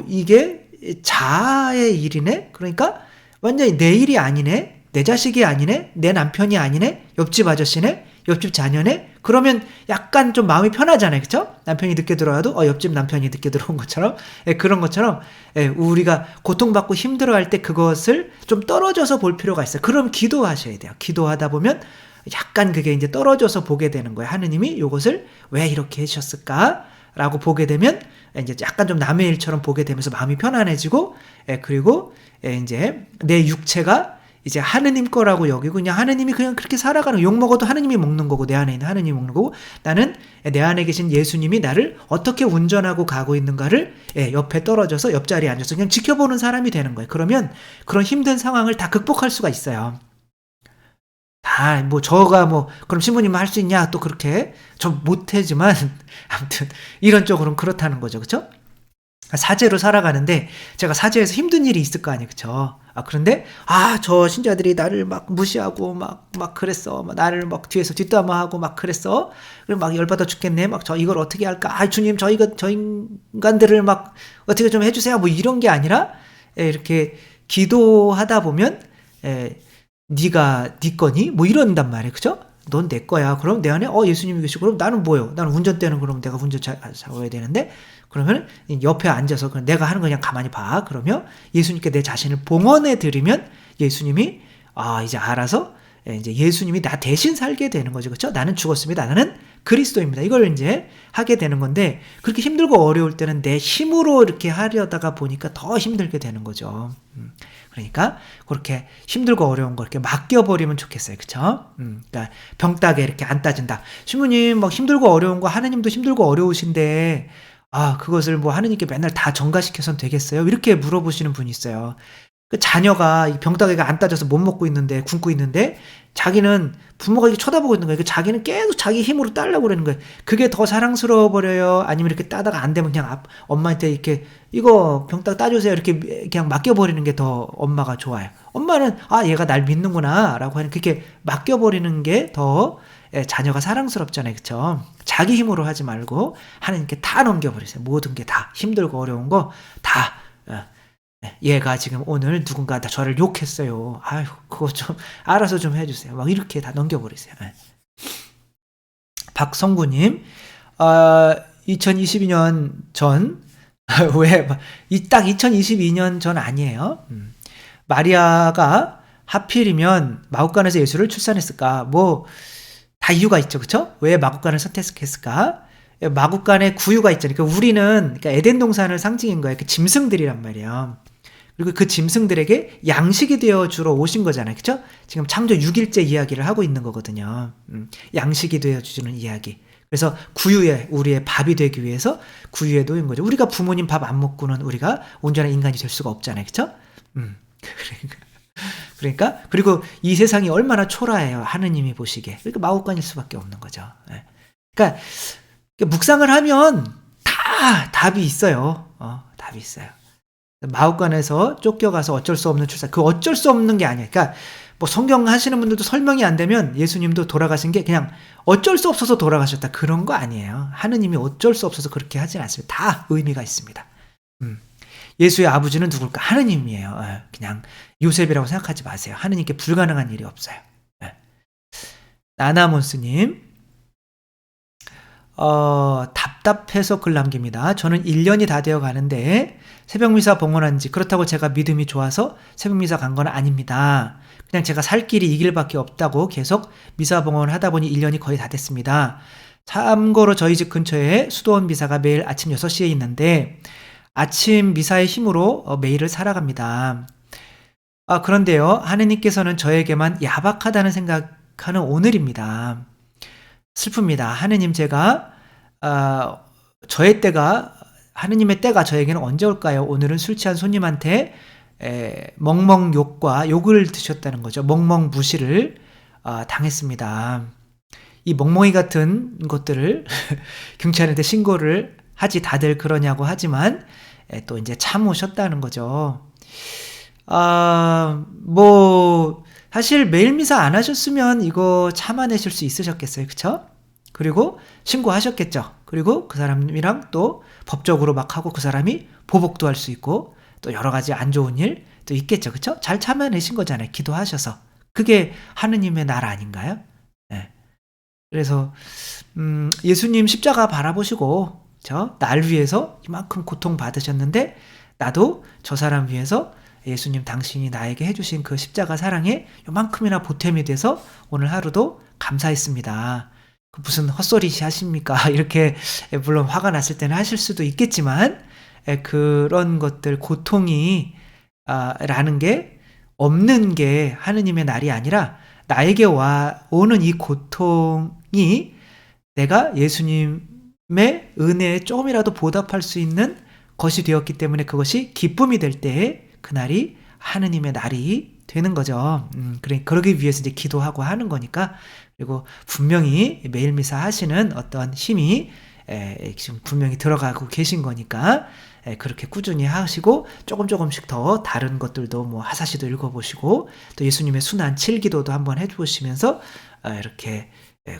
이게 자아의 일이네? 그러니까 완전히 내 일이 아니네? 내 자식이 아니네? 내 남편이 아니네? 옆집 아저씨네? 옆집 자녀네? 그러면 약간 좀 마음이 편하잖아요. 그쵸? 남편이 늦게 들어와도 옆집 남편이 늦게 들어온 것처럼 그런 것처럼 우리가 고통받고 힘들어할 때 그것을 좀 떨어져서 볼 필요가 있어요. 그럼 기도하셔야 돼요. 기도하다 보면 약간 그게 이제 떨어져서 보게 되는 거예요. 하느님이 이것을 왜 이렇게 해주셨을까? 라고 보게 되면 이제 약간 좀 남의 일처럼 보게 되면서 마음이 편안해지고 그리고 이제 내 육체가 이제 하느님 거라고 여기고 그냥 하느님이 그냥 그렇게 살아가는 거. 욕 먹어도 하느님이 먹는 거고 내 안에 있는 하느님이 먹는 거고 나는 내 안에 계신 예수님이 나를 어떻게 운전하고 가고 있는가를 옆에 떨어져서 옆자리에 앉아서 그냥 지켜보는 사람이 되는 거예요. 그러면 그런 힘든 상황을 다 극복할 수가 있어요. 다 저가 그럼 신부님은 할 수 있냐 또 그렇게 좀 못하지만 아무튼 이런 쪽으로는 그렇다는 거죠. 그렇죠? 사제로 살아가는데 제가 사제에서 힘든 일이 있을 거 아니에요. 그쵸? 그런데 저 신자들이 나를 막 무시하고 막 그랬어. 나를 막 뒤에서 뒷담화하고 막 그랬어. 그럼 막 열받아 죽겠네. 이걸 어떻게 할까? 주님 저 인간들을 막 어떻게 좀 해주세요. 이런 게 아니라 이렇게 기도하다 보면 네가 네 거니? 이런단 말이에요. 그죠? 넌 내 거야. 그럼 내 안에 예수님이 계시고 그럼 나는 뭐예요? 나는 운전대는 그럼 내가 운전 잡아야 되는데 그러면 옆에 앉아서 그냥 내가 하는 거 그냥 가만히 봐. 그러면 예수님께 내 자신을 봉헌해 드리면 예수님이 이제 알아서 이제 예수님이 나 대신 살게 되는 거죠. 그렇죠? 나는 죽었습니다. 나는 그리스도입니다. 이걸 이제 하게 되는 건데 그렇게 힘들고 어려울 때는 내 힘으로 이렇게 하려다가 보니까 더 힘들게 되는 거죠. 그러니까 그렇게 힘들고 어려운 거 이렇게 맡겨버리면 좋겠어요. 그쵸? 그러니까 병따게 이렇게 안 따진다. 신부님 힘들고 어려운 거 하느님도 힘들고 어려우신데 그것을 하느님께 맨날 다 전가시켜선 되겠어요? 이렇게 물어보시는 분이 있어요. 그 자녀가 병따개가 안 따져서 못 먹고 있는데 굶고 있는데 자기는 부모가 이렇게 쳐다보고 있는 거예요. 자기는 계속 자기 힘으로 따려고 그러는 거예요. 그게 더 사랑스러워 버려요? 아니면 이렇게 따다가 안 되면 그냥 엄마한테 이렇게 이거 병따 따주세요 이렇게 그냥 맡겨버리는 게 더 엄마가 좋아요. 엄마는 얘가 날 믿는구나 라고 하는 그렇게 맡겨버리는 게 더 자녀가 사랑스럽잖아요. 그쵸? 자기 힘으로 하지 말고 하나님께 다 넘겨버리세요. 모든 게 다 힘들고 어려운 거 다 얘가 지금 오늘 누군가 저를 욕했어요. 그거 좀 알아서 좀 해주세요. 이렇게 다 넘겨버리세요. 박성구님, 2022년 전, 딱 2022년 전 아니에요. 마리아가 하필이면 마국간에서 예수를 출산했을까? 다 이유가 있죠. 그쵸? 왜 마국간을 선택했을까? 마국간에 구유가 있잖아요. 그러니까 우리는 에덴 동산을 상징인 거예요. 그 짐승들이란 말이에요. 그리고 그 짐승들에게 양식이 되어 주러 오신 거잖아요. 그쵸? 지금 창조 6일째 이야기를 하고 있는 거거든요. 양식이 되어 주는 이야기. 그래서 구유에 우리의 밥이 되기 위해서 구유에 놓인 거죠. 우리가 부모님 밥 안 먹고는 우리가 온전한 인간이 될 수가 없잖아요. 그쵸? 그러니까 그리고 이 세상이 얼마나 초라해요. 하느님이 보시기에. 그러니까 마구간일 수밖에 없는 거죠. 예. 그러니까 묵상을 하면 다 답이 있어요. 답이 있어요. 마구간에서 쫓겨가서 어쩔 수 없는 출산. 그 어쩔 수 없는 게 아니에요. 그러니까 뭐 성경 하시는 분들도 설명이 안 되면 예수님도 돌아가신 게 그냥 어쩔 수 없어서 돌아가셨다. 그런 거 아니에요. 하느님이 어쩔 수 없어서 그렇게 하진 않습니다. 다 의미가 있습니다. 예수의 아버지는 누굴까? 하느님이에요. 그냥 요셉이라고 생각하지 마세요. 하느님께 불가능한 일이 없어요. 나나몬스님, 답답해서 글 남깁니다. 저는 1년이 다 되어 가는데 새벽미사 봉헌한 지, 그렇다고 제가 믿음이 좋아서 새벽미사 간 건 아닙니다. 그냥 제가 살 길이 이 길밖에 없다고 계속 미사 봉헌을 하다 보니 1년이 거의 다 됐습니다. 참고로 저희 집 근처에 수도원 미사가 매일 아침 6시에 있는데 아침 미사의 힘으로 매일을 살아갑니다. 그런데요, 하느님께서는 저에게만 야박하다는 생각하는 오늘입니다. 슬픕니다. 하느님, 제가 저의 때가, 하느님의 때가 저에게는 언제 올까요? 오늘은 술 취한 손님한테 멍멍 욕을 드셨다는 거죠. 멍멍 무시를 당했습니다. 이 멍멍이 같은 것들을 경찰한테 신고를 하지, 다들 그러냐고 하지만 또 이제 참으셨다는 거죠. 사실 매일 미사 안 하셨으면 이거 참아내실 수 있으셨겠어요. 그쵸? 그리고 신고하셨겠죠. 그리고 그 사람이랑 또 법적으로 막 하고 그 사람이 보복도 할 수 있고 또 여러 가지 안 좋은 일도 있겠죠. 그쵸? 잘 참아내신 거잖아요. 기도하셔서. 그게 하느님의 나라 아닌가요? 네. 그래서 예수님 십자가 바라보시고 날 위해서 이만큼 고통 받으셨는데 나도 저 사람 위해서 예수님 당신이 나에게 해주신 그 십자가 사랑에 요만큼이나 보탬이 돼서 오늘 하루도 감사했습니다. 무슨 헛소리 하십니까? 이렇게 물론 화가 났을 때는 하실 수도 있겠지만 그런 것들, 고통이 라는 게 없는 게 하느님의 날이 아니라 나에게 오는 이 고통이 내가 예수님의 은혜에 조금이라도 보답할 수 있는 것이 되었기 때문에 그것이 기쁨이 될 때에 그날이 하느님의 날이 되는 거죠. 그러기 위해서 이제 기도하고 하는 거니까. 그리고 분명히 매일 미사 하시는 어떤 힘이 지금 분명히 들어가고 계신 거니까 그렇게 꾸준히 하시고 조금씩 더 다른 것들도 뭐 하사시도 읽어보시고 또 예수님의 순환 7기도도 한번 해보시면서 이렇게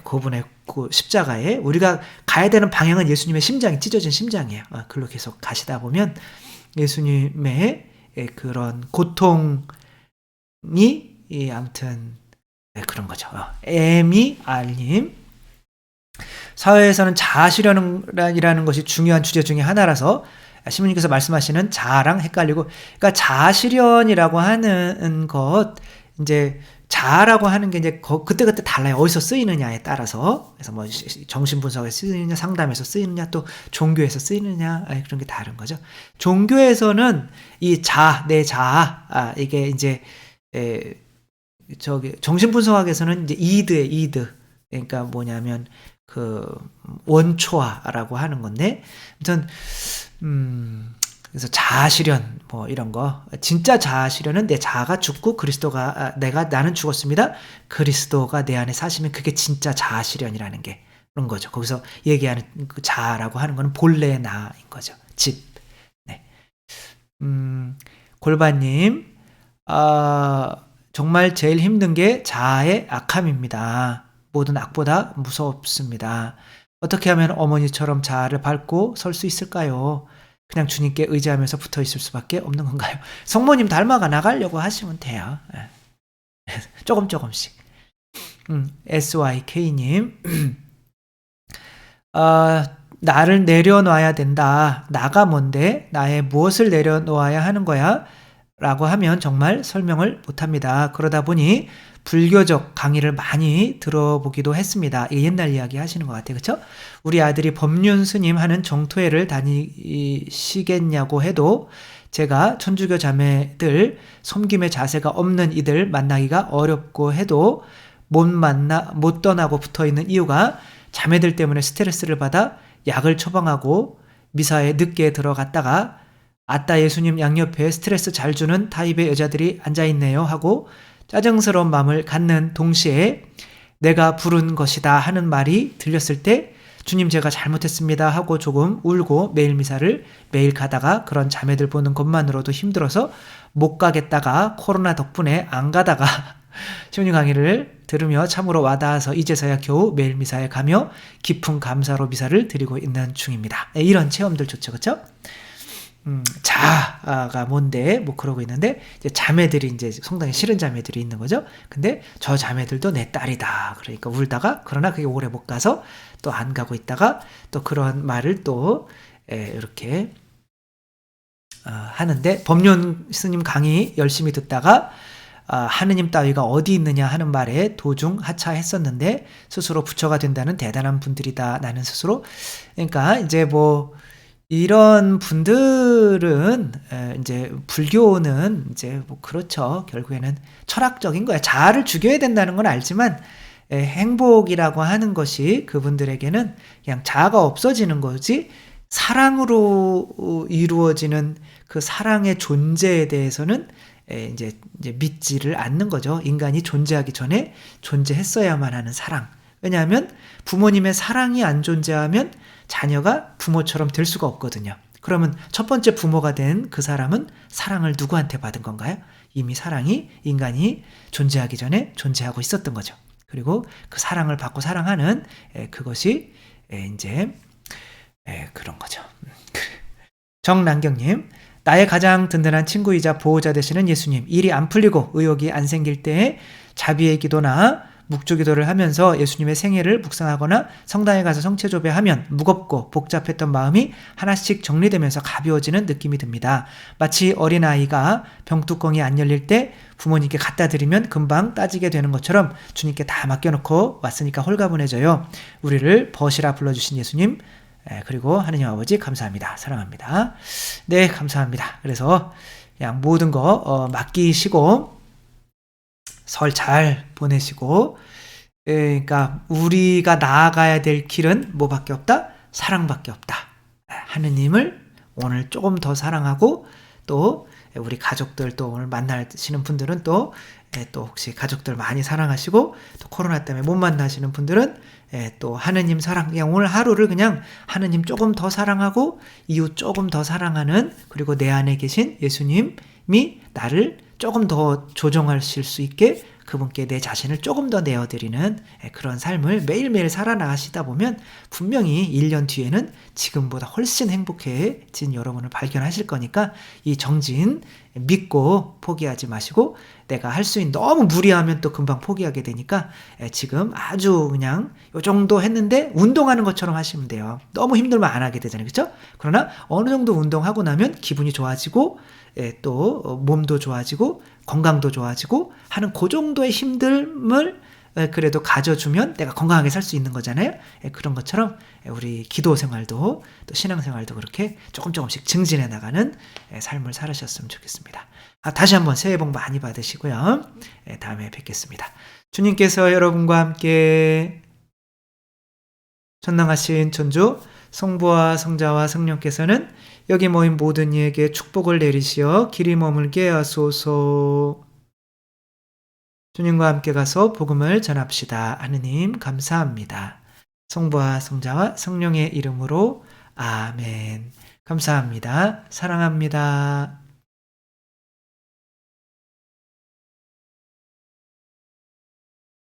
그분의 십자가에 우리가 가야 되는 방향은 예수님의 심장이 찢어진 심장이에요. 글로 계속 가시다 보면 예수님의 그런 고통이 아무튼 그런 거죠. 에미알님, 사회에서는 자아실현이라는 것이 중요한 주제 중에 하나라서 시모님께서 말씀하시는 자아랑 헷갈리고, 그러니까 자아실현이라고 하는 것, 이제 자아라고 하는 게 이제 그때그때 달라요. 어디서 쓰이느냐에 따라서. 그래서 뭐 정신분석에 쓰이느냐, 상담에서 쓰이느냐, 또 종교에서 쓰이느냐, 그런 게 다른 거죠. 종교에서는 이 내 자아, 이게 이제 정신분석학에서는 이제 이드. 그러니까 뭐냐면 그 원초화라고 하는 건데, 아무튼 그래서 자아실현 뭐 이런 거, 진짜 자아실현은 내 자아가 죽고 나는 죽었습니다. 그리스도가 내 안에 사시면 그게 진짜 자아실현이라는 게 그런 거죠. 거기서 얘기하는 그 자아라고 하는 거는 본래 나인 거죠. 집. 네. 골반님, 정말 제일 힘든 게 자아의 악함입니다. 모든 악보다 무섭습니다. 어떻게 하면 어머니처럼 자아를 밟고 설 수 있을까요? 그냥 주님께 의지하면서 붙어 있을 수밖에 없는 건가요? 성모님 닮아가 나가려고 하시면 돼요. 조금씩. SYK님, 나를 내려놔야 된다. 나가 뭔데? 나의 무엇을 내려놓아야 하는 거야? 라고 하면 정말 설명을 못합니다. 그러다 보니 불교적 강의를 많이 들어보기도 했습니다. 이게 옛날 이야기 하시는 것 같아요. 그렇죠? 우리 아들이 법륜 스님 하는 정토회를 다니시겠냐고 해도 제가 천주교 자매들 섬김의 자세가 없는 이들 만나기가 어렵고 해도 못 떠나고 붙어있는 이유가 자매들 때문에 스트레스를 받아 약을 처방하고 미사에 늦게 들어갔다가 아따 예수님 양옆에 스트레스 잘 주는 타입의 여자들이 앉아있네요 하고 짜증스러운 마음을 갖는 동시에 내가 부른 것이다 하는 말이 들렸을 때 주님 제가 잘못했습니다 하고 조금 울고 매일 미사를 매일 가다가 그런 자매들 보는 것만으로도 힘들어서 못 가겠다가 코로나 덕분에 안 가다가 시온이 강의를 들으며 참으로 와닿아서 이제서야 겨우 매일 미사에 가며 깊은 감사로 미사를 드리고 있는 중입니다. 이런 체험들 좋죠, 그렇죠? 자아가 뭔데 뭐 그러고 있는데 이제 자매들이 이제 성당에 싫은 자매들이 있는 거죠. 근데 저 자매들도 내 딸이다. 그러니까 울다가 그러나 그게 오래 못 가서 또 안 가고 있다가 또 그런 말을 또 이렇게 하는데 법륜 스님 강의 열심히 듣다가 하느님 따위가 어디 있느냐 하는 말에 도중 하차했었는데 스스로 부처가 된다는 대단한 분들이다. 나는 스스로 그러니까 이제 뭐 이런 분들은 이제 불교는 이제 뭐 그렇죠. 결국에는 철학적인 거야. 자아를 죽여야 된다는 건 알지만 행복이라고 하는 것이 그분들에게는 그냥 자아가 없어지는 거지 사랑으로 이루어지는 그 사랑의 존재에 대해서는 이제 믿지를 않는 거죠. 인간이 존재하기 전에 존재했어야만 하는 사랑. 왜냐하면 부모님의 사랑이 안 존재하면 자녀가 부모처럼 될 수가 없거든요. 그러면 첫 번째 부모가 된 그 사람은 사랑을 누구한테 받은 건가요? 이미 사랑이 인간이 존재하기 전에 존재하고 있었던 거죠. 그리고 그 사랑을 받고 사랑하는 그것이 이제 그런 거죠. 정남경님, 나의 가장 든든한 친구이자 보호자 되시는 예수님, 일이 안 풀리고 의욕이 안 생길 때에 자비의 기도나 묵주기도를 하면서 예수님의 생애를 묵상하거나 성당에 가서 성체조배하면 무겁고 복잡했던 마음이 하나씩 정리되면서 가벼워지는 느낌이 듭니다. 마치 어린아이가 병뚜껑이 안 열릴 때 부모님께 갖다 드리면 금방 따지게 되는 것처럼 주님께 다 맡겨놓고 왔으니까 홀가분해져요. 우리를 벗이라 불러주신 예수님, 그리고 하느님 아버지 감사합니다. 사랑합니다. 네, 감사합니다. 그래서 그냥 모든 거 맡기시고 설 잘 보내시고, 그러니까 우리가 나아가야 될 길은 뭐밖에 없다? 사랑밖에 없다. 하느님을 오늘 조금 더 사랑하고 또 우리 가족들 또 오늘 만나시는 분들은 또 혹시 가족들 많이 사랑하시고 또 코로나 때문에 못 만나시는 분들은 또 하느님 사랑, 그냥 오늘 하루를 그냥 하느님 조금 더 사랑하고 이웃 조금 더 사랑하는, 그리고 내 안에 계신 예수님이 나를 조금 더 조정하실 수 있게 그분께 내 자신을 조금 더 내어드리는 그런 삶을 매일매일 살아나가시다 보면 분명히 1년 뒤에는 지금보다 훨씬 행복해진 여러분을 발견하실 거니까 이 정진 믿고 포기하지 마시고, 내가 할 수 있는, 너무 무리하면 또 금방 포기하게 되니까 지금 아주 그냥 요 정도 했는데 운동하는 것처럼 하시면 돼요. 너무 힘들면 안 하게 되잖아요. 그렇죠? 그러나 어느 정도 운동하고 나면 기분이 좋아지고 또 몸도 좋아지고 건강도 좋아지고 하는 그 정도의 힘듦을 그래도 가져주면 내가 건강하게 살 수 있는 거잖아요. 그런 것처럼 우리 기도 생활도 또 신앙 생활도 그렇게 조금씩 증진해 나가는 삶을 살으셨으면 좋겠습니다. 다시 한번 새해 복 많이 받으시고요. 다음에 뵙겠습니다. 주님께서 여러분과 함께 전능하신 천주 성부와 성자와 성령께서는 여기 모인 모든 이에게 축복을 내리시어 길이 머물게 하소서. 주님과 함께 가서 복음을 전합시다. 하느님 감사합니다. 성부와 성자와 성령의 이름으로 아멘. 감사합니다. 사랑합니다.